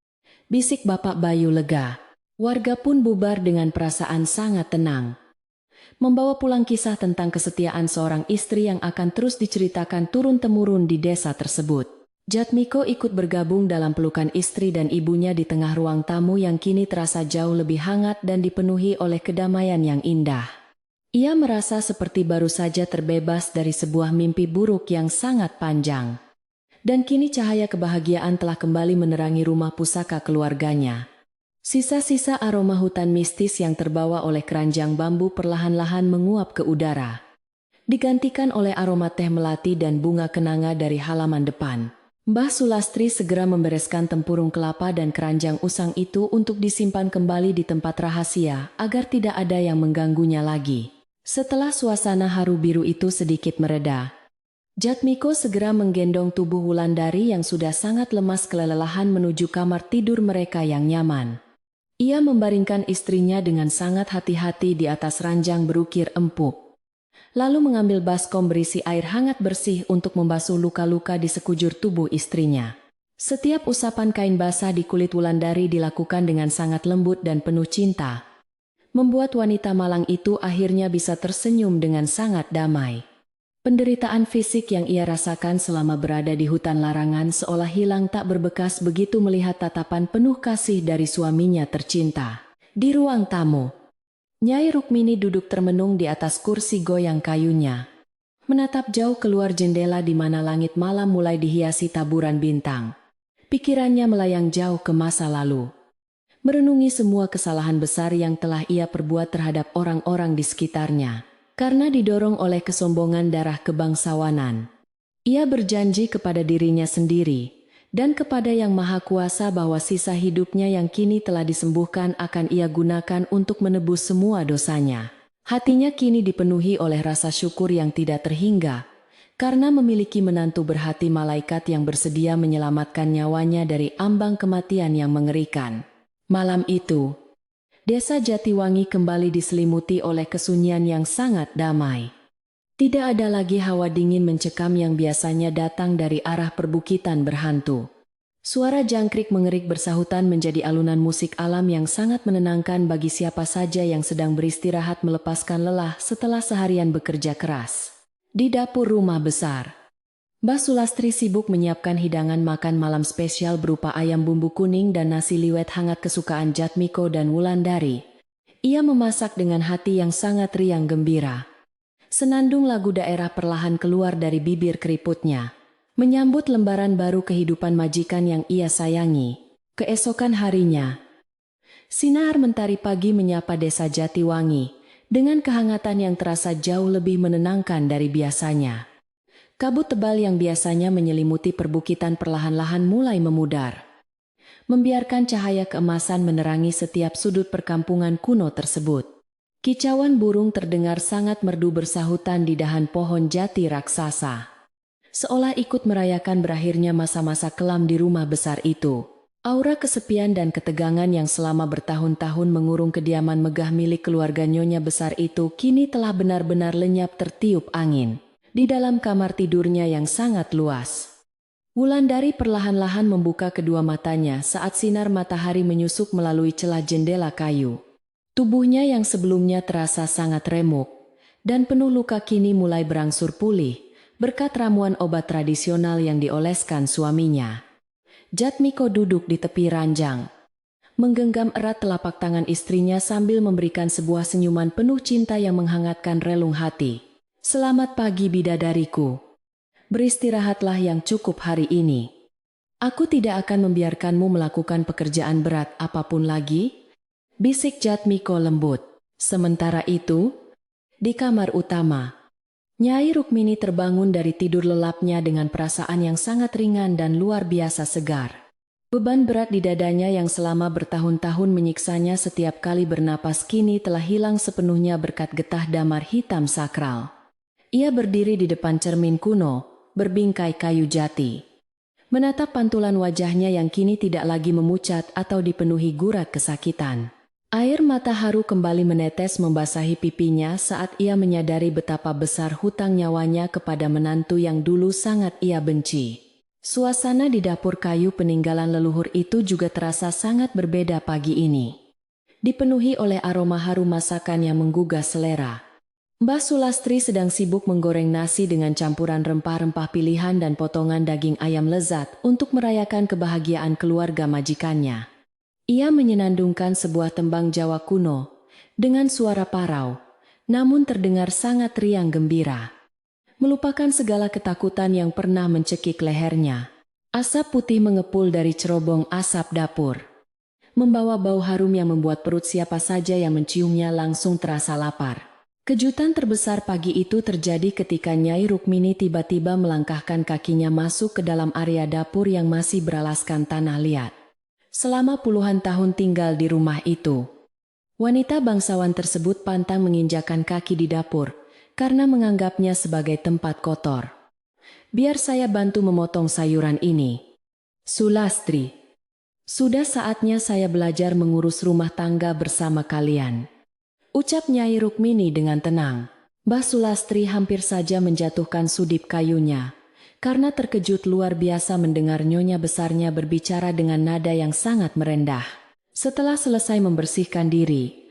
Bisik Bapak Bayu lega. Warga pun bubar dengan perasaan sangat tenang. Membawa pulang kisah tentang kesetiaan seorang istri yang akan terus diceritakan turun-temurun di desa tersebut. Jatmiko ikut bergabung dalam pelukan istri dan ibunya di tengah ruang tamu yang kini terasa jauh lebih hangat dan dipenuhi oleh kedamaian yang indah. Ia merasa seperti baru saja terbebas dari sebuah mimpi buruk yang sangat panjang. Dan kini cahaya kebahagiaan telah kembali menerangi rumah pusaka keluarganya. Sisa-sisa aroma hutan mistis yang terbawa oleh keranjang bambu perlahan-lahan menguap ke udara, digantikan oleh aroma teh melati dan bunga kenanga dari halaman depan. Mbah Sulastri segera membereskan tempurung kelapa dan keranjang usang itu untuk disimpan kembali di tempat rahasia agar tidak ada yang mengganggunya lagi. Setelah suasana haru biru itu sedikit mereda, Jatmiko segera menggendong tubuh Wulandari yang sudah sangat lemas kelelahan menuju kamar tidur mereka yang nyaman. Ia membaringkan istrinya dengan sangat hati-hati di atas ranjang berukir empuk. Lalu mengambil baskom berisi air hangat bersih untuk membasuh luka-luka di sekujur tubuh istrinya. Setiap usapan kain basah di kulit Wulandari dilakukan dengan sangat lembut dan penuh cinta, membuat wanita malang itu akhirnya bisa tersenyum dengan sangat damai. Penderitaan fisik yang ia rasakan selama berada di hutan larangan seolah hilang tak berbekas begitu melihat tatapan penuh kasih dari suaminya tercinta. Di ruang tamu, Nyai Rukmini duduk termenung di atas kursi goyang kayunya, menatap jauh keluar jendela di mana langit malam mulai dihiasi taburan bintang. Pikirannya melayang jauh ke masa lalu, merenungi semua kesalahan besar yang telah ia perbuat terhadap orang-orang di sekitarnya. Karena didorong oleh kesombongan darah kebangsawanan, ia berjanji kepada dirinya sendiri dan kepada Yang Maha Kuasa bahwa sisa hidupnya yang kini telah disembuhkan akan ia gunakan untuk menebus semua dosanya. Hatinya kini dipenuhi oleh rasa syukur yang tidak terhingga, karena memiliki menantu berhati malaikat yang bersedia menyelamatkan nyawanya dari ambang kematian yang mengerikan. Malam itu, desa Jatiwangi kembali diselimuti oleh kesunyian yang sangat damai. Tidak ada lagi hawa dingin mencekam yang biasanya datang dari arah perbukitan berhantu. Suara jangkrik mengerik bersahutan menjadi alunan musik alam yang sangat menenangkan bagi siapa saja yang sedang beristirahat melepaskan lelah setelah seharian bekerja keras. Di dapur rumah besar, Mbah Sulastri sibuk menyiapkan hidangan makan malam spesial berupa ayam bumbu kuning dan nasi liwet hangat kesukaan Jatmiko dan Wulandari. Ia memasak dengan hati yang sangat riang gembira. Senandung lagu daerah perlahan keluar dari bibir keriputnya, menyambut lembaran baru kehidupan majikan yang ia sayangi. Keesokan harinya, sinar mentari pagi menyapa desa Jatiwangi dengan kehangatan yang terasa jauh lebih menenangkan dari biasanya. Kabut tebal yang biasanya menyelimuti perbukitan perlahan-lahan mulai memudar, membiarkan cahaya keemasan menerangi setiap sudut perkampungan kuno tersebut. Kicauan burung terdengar sangat merdu bersahutan di dahan pohon jati raksasa, seolah ikut merayakan berakhirnya masa-masa kelam di rumah besar itu. Aura kesepian dan ketegangan yang selama bertahun-tahun mengurung kediaman megah milik keluarga Nyonya Besar itu kini telah benar-benar lenyap tertiup angin. Di dalam kamar tidurnya yang sangat luas, Wulandari perlahan-lahan membuka kedua matanya saat sinar matahari menyusup melalui celah jendela kayu. Tubuhnya yang sebelumnya terasa sangat remuk dan penuh luka kini mulai berangsur pulih berkat ramuan obat tradisional yang dioleskan suaminya. Jatmiko duduk di tepi ranjang, menggenggam erat telapak tangan istrinya sambil memberikan sebuah senyuman penuh cinta yang menghangatkan relung hati. Selamat pagi bidadariku. Beristirahatlah yang cukup hari ini. Aku tidak akan membiarkanmu melakukan pekerjaan berat apapun lagi. bisik Jatmiko lembut. Sementara itu, di kamar utama, Nyai Rukmini terbangun dari tidur lelapnya dengan perasaan yang sangat ringan dan luar biasa segar. Beban berat di dadanya yang selama bertahun-tahun menyiksanya setiap kali bernapas kini telah hilang sepenuhnya berkat getah damar hitam sakral. Ia berdiri di depan cermin kuno, berbingkai kayu jati. Menatap pantulan wajahnya yang kini tidak lagi memucat atau dipenuhi gurat kesakitan. Air mata haru kembali menetes membasahi pipinya saat ia menyadari betapa besar hutang nyawanya kepada menantu yang dulu sangat ia benci. Suasana di dapur kayu peninggalan leluhur itu juga terasa sangat berbeda pagi ini. Dipenuhi oleh aroma harum masakan yang menggugah selera. Mbah Sulastri sedang sibuk menggoreng nasi dengan campuran rempah-rempah pilihan dan potongan daging ayam lezat untuk merayakan kebahagiaan keluarga majikannya. Ia menyenandungkan sebuah tembang Jawa kuno dengan suara parau, namun terdengar sangat riang gembira. Melupakan segala ketakutan yang pernah mencekik lehernya. Asap putih mengepul dari cerobong asap dapur, membawa bau harum yang membuat perut siapa saja yang menciumnya langsung terasa lapar. Kejutan terbesar pagi itu terjadi ketika Nyai Rukmini tiba-tiba melangkahkan kakinya masuk ke dalam area dapur yang masih beralaskan tanah liat. Selama puluhan tahun tinggal di rumah itu, wanita bangsawan tersebut pantang menginjakan kaki di dapur, karena menganggapnya sebagai tempat kotor. Biar saya bantu memotong sayuran ini, Sulastri. Sudah saatnya saya belajar mengurus rumah tangga bersama kalian, ucap Nyai Rukmini dengan tenang. Mbah Sulastri hampir saja menjatuhkan sudip kayunya, karena terkejut luar biasa mendengar nyonya besarnya berbicara dengan nada yang sangat merendah. Setelah selesai membersihkan diri,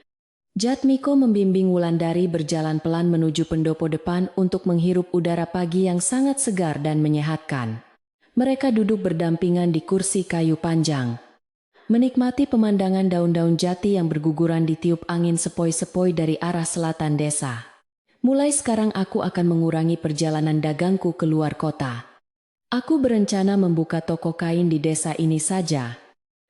Jatmiko membimbing Wulandari berjalan pelan menuju pendopo depan untuk menghirup udara pagi yang sangat segar dan menyehatkan. Mereka duduk berdampingan di kursi kayu panjang, menikmati pemandangan daun-daun jati yang berguguran ditiup angin sepoi-sepoi dari arah selatan desa. Mulai sekarang aku akan mengurangi perjalanan dagangku ke luar kota. Aku berencana membuka toko kain di desa ini saja,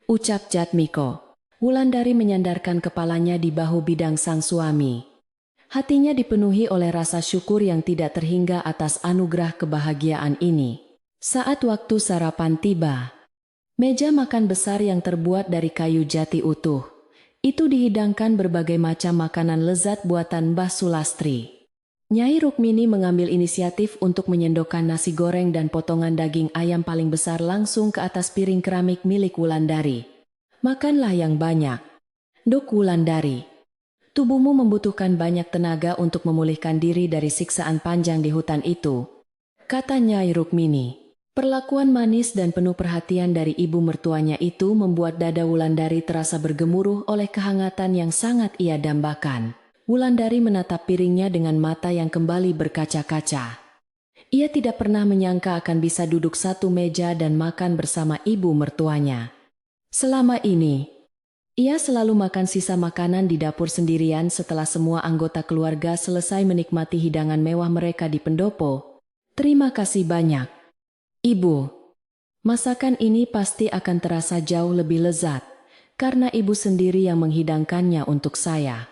ucap Jatmiko. Wulandari menyandarkan kepalanya di bahu bidang sang suami. Hatinya dipenuhi oleh rasa syukur yang tidak terhingga atas anugerah kebahagiaan ini. Saat waktu sarapan tiba, meja makan besar yang terbuat dari kayu jati utuh, itu dihidangkan berbagai macam makanan lezat buatan Mbah Sulastri. Nyai Rukmini mengambil inisiatif untuk menyendokkan nasi goreng dan potongan daging ayam paling besar langsung ke atas piring keramik milik Wulandari. Makanlah yang banyak, Duk Wulandari. Tubuhmu membutuhkan banyak tenaga untuk memulihkan diri dari siksaan panjang di hutan itu, kata Nyai Rukmini. Perlakuan manis dan penuh perhatian dari ibu mertuanya itu membuat dada Wulandari terasa bergemuruh oleh kehangatan yang sangat ia dambakan. Wulandari menatap piringnya dengan mata yang kembali berkaca-kaca. Ia tidak pernah menyangka akan bisa duduk satu meja dan makan bersama ibu mertuanya. Selama ini, ia selalu makan sisa makanan di dapur sendirian setelah semua anggota keluarga selesai menikmati hidangan mewah mereka di pendopo. Terima kasih banyak, Ibu. Masakan ini pasti akan terasa jauh lebih lezat, karena ibu sendiri yang menghidangkannya untuk saya,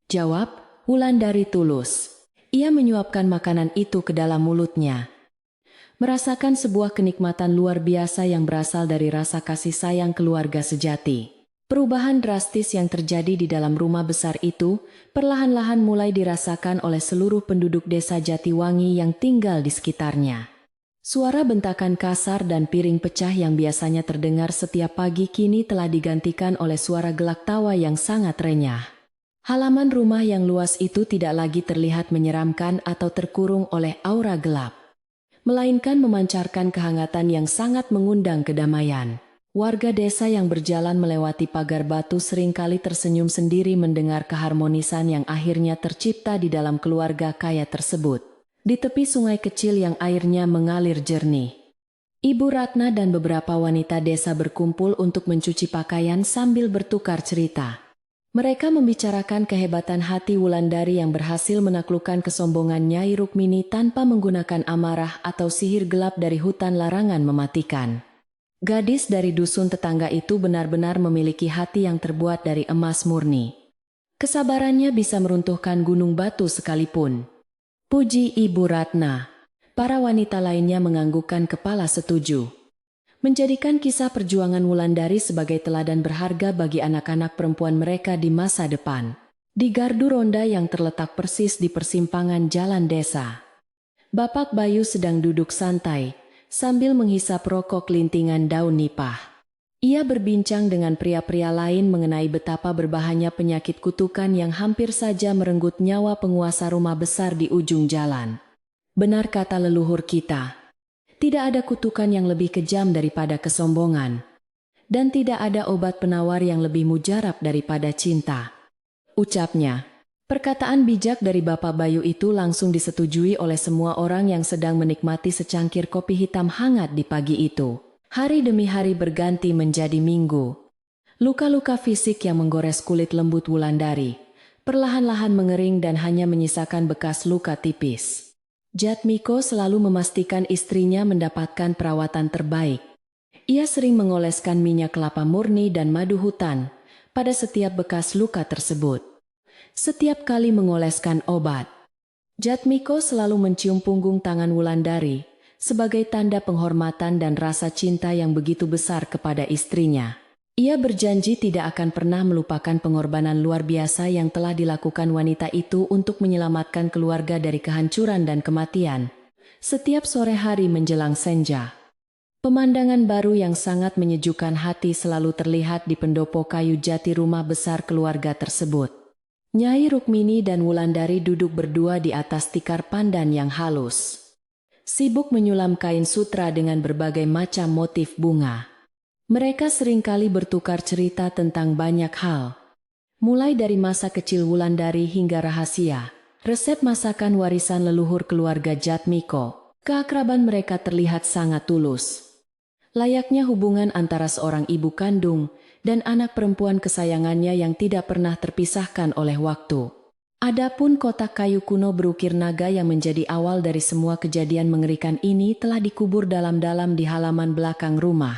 jawab Wulandari tulus. Ia menyuapkan makanan itu ke dalam mulutnya, merasakan sebuah kenikmatan luar biasa yang berasal dari rasa kasih sayang keluarga sejati. Perubahan drastis yang terjadi di dalam rumah besar itu perlahan-lahan mulai dirasakan oleh seluruh penduduk desa Jatiwangi yang tinggal di sekitarnya. Suara bentakan kasar dan piring pecah yang biasanya terdengar setiap pagi kini telah digantikan oleh suara gelak tawa yang sangat renyah. Halaman rumah yang luas itu tidak lagi terlihat menyeramkan atau terkurung oleh aura gelap, melainkan memancarkan kehangatan yang sangat mengundang kedamaian. Warga desa yang berjalan melewati pagar batu seringkali tersenyum sendiri mendengar keharmonisan yang akhirnya tercipta di dalam keluarga kaya tersebut. Di tepi sungai kecil yang airnya mengalir jernih, Ibu Ratna dan beberapa wanita desa berkumpul untuk mencuci pakaian sambil bertukar cerita. Mereka membicarakan kehebatan hati Wulandari yang berhasil menaklukkan kesombongan Nyai Rukmini tanpa menggunakan amarah atau sihir gelap dari hutan larangan mematikan. Gadis dari dusun tetangga itu benar-benar memiliki hati yang terbuat dari emas murni. Kesabarannya bisa meruntuhkan gunung batu sekalipun. Puji Ibu Ratna. Para wanita lainnya menganggukkan kepala setuju. Menjadikan kisah perjuangan Wulandari sebagai teladan berharga bagi anak-anak perempuan mereka di masa depan. Di gardu ronda yang terletak persis di persimpangan jalan desa, Bapak Bayu sedang duduk santai sambil menghisap rokok lintingan daun nipah. Ia berbincang dengan pria-pria lain mengenai betapa berbahayanya penyakit kutukan yang hampir saja merenggut nyawa penguasa rumah besar di ujung jalan. Benar kata leluhur kita, tidak ada kutukan yang lebih kejam daripada kesombongan. Dan tidak ada obat penawar yang lebih mujarab daripada cinta, ucapnya. Perkataan bijak dari Bapak Bayu itu langsung disetujui oleh semua orang yang sedang menikmati secangkir kopi hitam hangat di pagi itu. Hari demi hari berganti menjadi minggu. Luka-luka fisik yang menggores kulit lembut Wulandari perlahan-lahan mengering dan hanya menyisakan bekas luka tipis. Jatmiko selalu memastikan istrinya mendapatkan perawatan terbaik. Ia sering mengoleskan minyak kelapa murni dan madu hutan pada setiap bekas luka tersebut. Setiap kali mengoleskan obat, Jatmiko selalu mencium punggung tangan Wulandari sebagai tanda penghormatan dan rasa cinta yang begitu besar kepada istrinya. Ia berjanji tidak akan pernah melupakan pengorbanan luar biasa yang telah dilakukan wanita itu untuk menyelamatkan keluarga dari kehancuran dan kematian. Setiap sore hari menjelang senja, pemandangan baru yang sangat menyejukkan hati selalu terlihat di pendopo kayu jati rumah besar keluarga tersebut. Nyai Rukmini dan Wulandari duduk berdua di atas tikar pandan yang halus, sibuk menyulam kain sutra dengan berbagai macam motif bunga. Mereka seringkali bertukar cerita tentang banyak hal, mulai dari masa kecil Wulandari hingga rahasia, resep masakan warisan leluhur keluarga Jatmiko. Keakraban mereka terlihat sangat tulus, layaknya hubungan antara seorang ibu kandung dan anak perempuan kesayangannya yang tidak pernah terpisahkan oleh waktu. Adapun kotak kayu kuno berukir naga yang menjadi awal dari semua kejadian mengerikan ini telah dikubur dalam-dalam di halaman belakang rumah.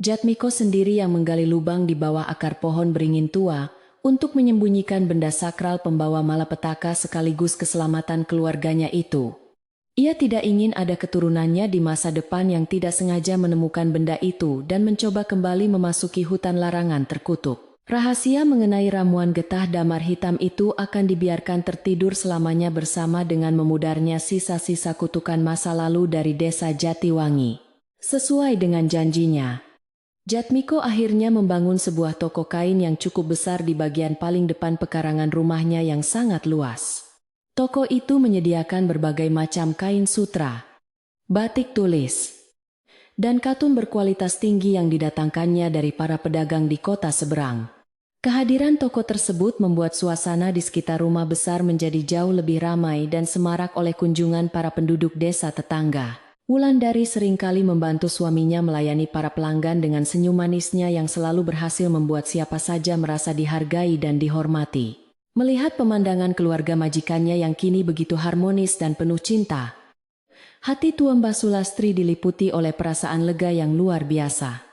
Jatmiko sendiri yang menggali lubang di bawah akar pohon beringin tua untuk menyembunyikan benda sakral pembawa malapetaka sekaligus keselamatan keluarganya itu. Ia tidak ingin ada keturunannya di masa depan yang tidak sengaja menemukan benda itu dan mencoba kembali memasuki hutan larangan terkutuk. Rahasia mengenai ramuan getah damar hitam itu akan dibiarkan tertidur selamanya bersama dengan memudarnya sisa-sisa kutukan masa lalu dari desa Jatiwangi. Sesuai dengan janjinya, Jatmiko akhirnya membangun sebuah toko kain yang cukup besar di bagian paling depan pekarangan rumahnya yang sangat luas. Toko itu menyediakan berbagai macam kain sutra, batik tulis, dan katun berkualitas tinggi yang didatangkannya dari para pedagang di kota seberang. Kehadiran toko tersebut membuat suasana di sekitar rumah besar menjadi jauh lebih ramai dan semarak oleh kunjungan para penduduk desa tetangga. Wulandari seringkali membantu suaminya melayani para pelanggan dengan senyum manisnya yang selalu berhasil membuat siapa saja merasa dihargai dan dihormati. Melihat pemandangan keluarga majikannya yang kini begitu harmonis dan penuh cinta, hati tua Mbah Sulastri diliputi oleh perasaan lega yang luar biasa.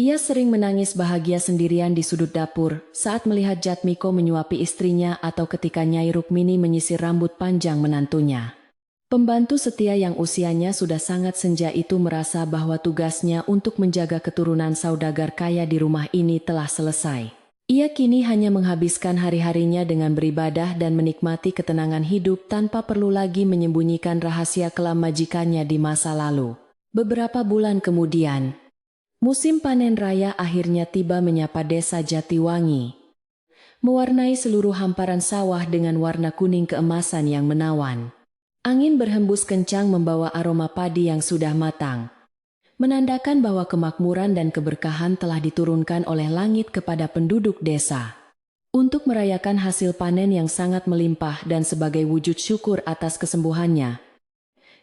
Ia sering menangis bahagia sendirian di sudut dapur saat melihat Jatmiko menyuapi istrinya atau ketika Nyai Rukmini menyisir rambut panjang menantunya. Pembantu setia yang usianya sudah sangat senja itu merasa bahwa tugasnya untuk menjaga keturunan saudagar kaya di rumah ini telah selesai. Ia kini hanya menghabiskan hari-harinya dengan beribadah dan menikmati ketenangan hidup tanpa perlu lagi menyembunyikan rahasia kelam majikannya di masa lalu. Beberapa bulan kemudian, musim panen raya akhirnya tiba menyapa desa Jatiwangi, mewarnai seluruh hamparan sawah dengan warna kuning keemasan yang menawan. Angin berhembus kencang membawa aroma padi yang sudah matang, menandakan bahwa kemakmuran dan keberkahan telah diturunkan oleh langit kepada penduduk desa. Untuk merayakan hasil panen yang sangat melimpah dan sebagai wujud syukur atas kesembuhannya,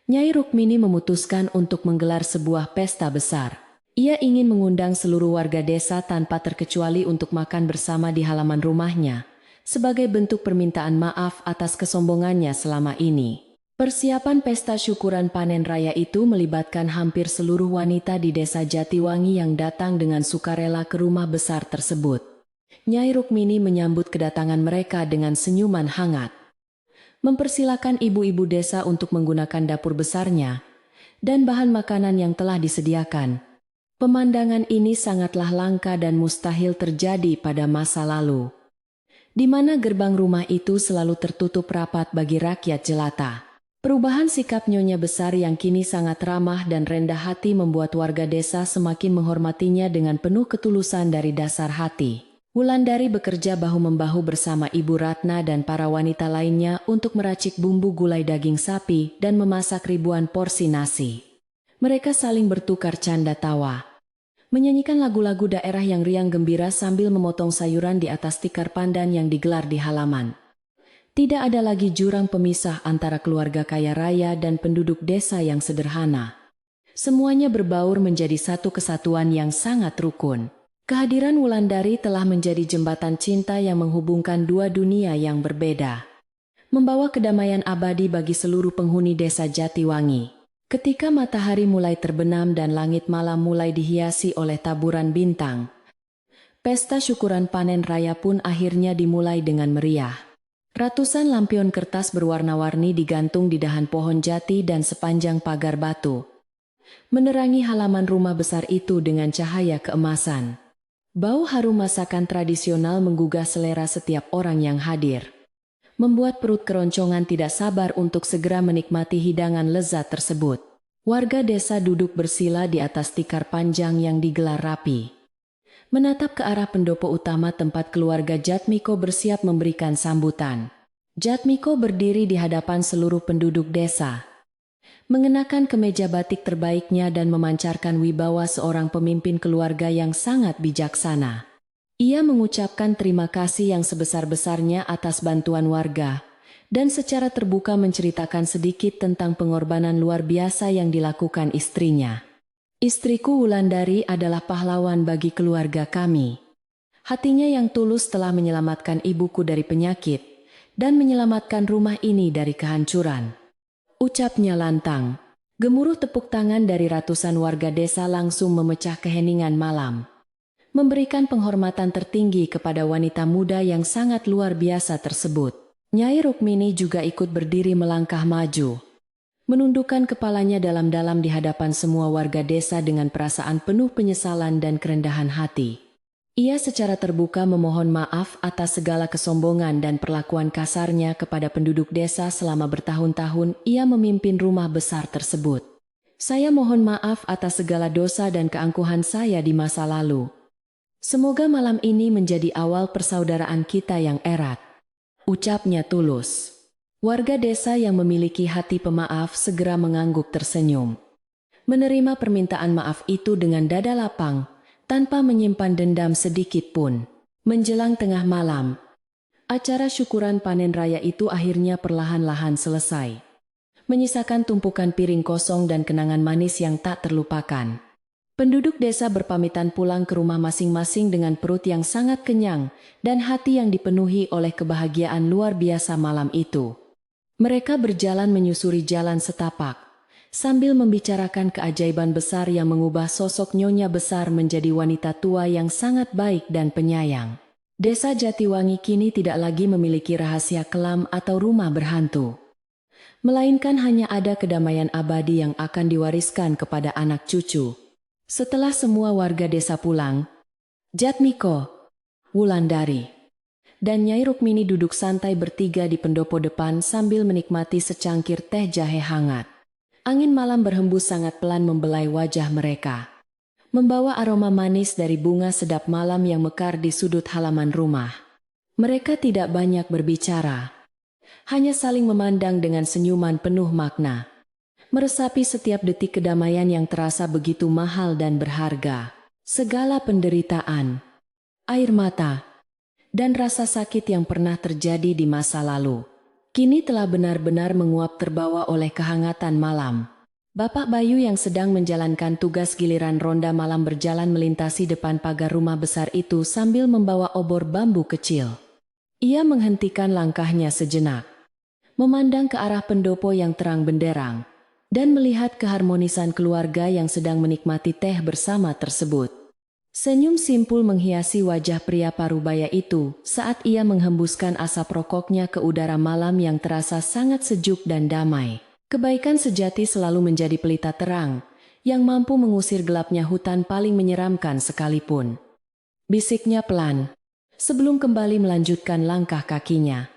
Nyai Rukmini memutuskan untuk menggelar sebuah pesta besar. Ia ingin mengundang seluruh warga desa tanpa terkecuali untuk makan bersama di halaman rumahnya, sebagai bentuk permintaan maaf atas kesombongannya selama ini. Persiapan pesta syukuran panen raya itu melibatkan hampir seluruh wanita di desa Jatiwangi yang datang dengan sukarela ke rumah besar tersebut. Nyai Rukmini menyambut kedatangan mereka dengan senyuman hangat. Mempersilakan ibu-ibu desa untuk menggunakan dapur besarnya dan bahan makanan yang telah disediakan. Pemandangan ini sangatlah langka dan mustahil terjadi pada masa lalu, di mana gerbang rumah itu selalu tertutup rapat bagi rakyat jelata. Perubahan sikap Nyonya Besar yang kini sangat ramah dan rendah hati membuat warga desa semakin menghormatinya dengan penuh ketulusan dari dasar hati. Wulandari bekerja bahu-membahu bersama Ibu Ratna dan para wanita lainnya untuk meracik bumbu gulai daging sapi dan memasak ribuan porsi nasi. Mereka saling bertukar canda tawa, menyanyikan lagu-lagu daerah yang riang gembira sambil memotong sayuran di atas tikar pandan yang digelar di halaman. Tidak ada lagi jurang pemisah antara keluarga kaya raya dan penduduk desa yang sederhana. Semuanya berbaur menjadi satu kesatuan yang sangat rukun. Kehadiran Wulandari telah menjadi jembatan cinta yang menghubungkan dua dunia yang berbeda, membawa kedamaian abadi bagi seluruh penghuni desa Jatiwangi. Ketika matahari mulai terbenam dan langit malam mulai dihiasi oleh taburan bintang, pesta syukuran panen raya pun akhirnya dimulai dengan meriah. Ratusan lampion kertas berwarna-warni digantung di dahan pohon jati dan sepanjang pagar batu, menerangi halaman rumah besar itu dengan cahaya keemasan. Bau harum masakan tradisional menggugah selera setiap orang yang hadir, membuat perut keroncongan tidak sabar untuk segera menikmati hidangan lezat tersebut. Warga desa duduk bersila di atas tikar panjang yang digelar rapi, menatap ke arah pendopo utama tempat keluarga Jatmiko bersiap memberikan sambutan. Jatmiko berdiri di hadapan seluruh penduduk desa, mengenakan kemeja batik terbaiknya dan memancarkan wibawa seorang pemimpin keluarga yang sangat bijaksana. Ia mengucapkan terima kasih yang sebesar-besarnya atas bantuan warga, dan secara terbuka menceritakan sedikit tentang pengorbanan luar biasa yang dilakukan istrinya. Istriku Wulandari adalah pahlawan bagi keluarga kami. Hatinya yang tulus telah menyelamatkan ibuku dari penyakit dan menyelamatkan rumah ini dari kehancuran, ucapnya lantang. Gemuruh tepuk tangan dari ratusan warga desa langsung memecah keheningan malam, memberikan penghormatan tertinggi kepada wanita muda yang sangat luar biasa tersebut. Nyai Rukmini juga ikut berdiri melangkah maju, menundukkan kepalanya dalam-dalam di hadapan semua warga desa dengan perasaan penuh penyesalan dan kerendahan hati. Ia secara terbuka memohon maaf atas segala kesombongan dan perlakuan kasarnya kepada penduduk desa selama bertahun-tahun ia memimpin rumah besar tersebut. Saya mohon maaf atas segala dosa dan keangkuhan saya di masa lalu. Semoga malam ini menjadi awal persaudaraan kita yang erat, ucapnya tulus. Warga desa yang memiliki hati pemaaf segera mengangguk tersenyum, menerima permintaan maaf itu dengan dada lapang, tanpa menyimpan dendam sedikit pun. Menjelang tengah malam, acara syukuran panen raya itu akhirnya perlahan-lahan selesai, menyisakan tumpukan piring kosong dan kenangan manis yang tak terlupakan. Penduduk desa berpamitan pulang ke rumah masing-masing dengan perut yang sangat kenyang dan hati yang dipenuhi oleh kebahagiaan luar biasa malam itu. Mereka berjalan menyusuri jalan setapak, sambil membicarakan keajaiban besar yang mengubah sosok Nyonya Besar menjadi wanita tua yang sangat baik dan penyayang. Desa Jatiwangi kini tidak lagi memiliki rahasia kelam atau rumah berhantu, melainkan hanya ada kedamaian abadi yang akan diwariskan kepada anak cucu. Setelah semua warga desa pulang, Jatmiko, Wulandari, dan Nyai Rukmini duduk santai bertiga di pendopo depan sambil menikmati secangkir teh jahe hangat. Angin malam berhembus sangat pelan membelai wajah mereka, membawa aroma manis dari bunga sedap malam yang mekar di sudut halaman rumah. Mereka tidak banyak berbicara, hanya saling memandang dengan senyuman penuh makna, meresapi setiap detik kedamaian yang terasa begitu mahal dan berharga. Segala penderitaan, air mata, dan rasa sakit yang pernah terjadi di masa lalu kini telah benar-benar menguap terbawa oleh kehangatan malam. Bapak Bayu yang sedang menjalankan tugas giliran ronda malam berjalan melintasi depan pagar rumah besar itu sambil membawa obor bambu kecil. Ia menghentikan langkahnya sejenak, memandang ke arah pendopo yang terang benderang, dan melihat keharmonisan keluarga yang sedang menikmati teh bersama tersebut. Senyum simpul menghiasi wajah pria parubaya itu saat ia menghembuskan asap rokoknya ke udara malam yang terasa sangat sejuk dan damai. Kebaikan sejati selalu menjadi pelita terang, yang mampu mengusir gelapnya hutan paling menyeramkan sekalipun. Bisiknya pelan, sebelum kembali melanjutkan langkah kakinya.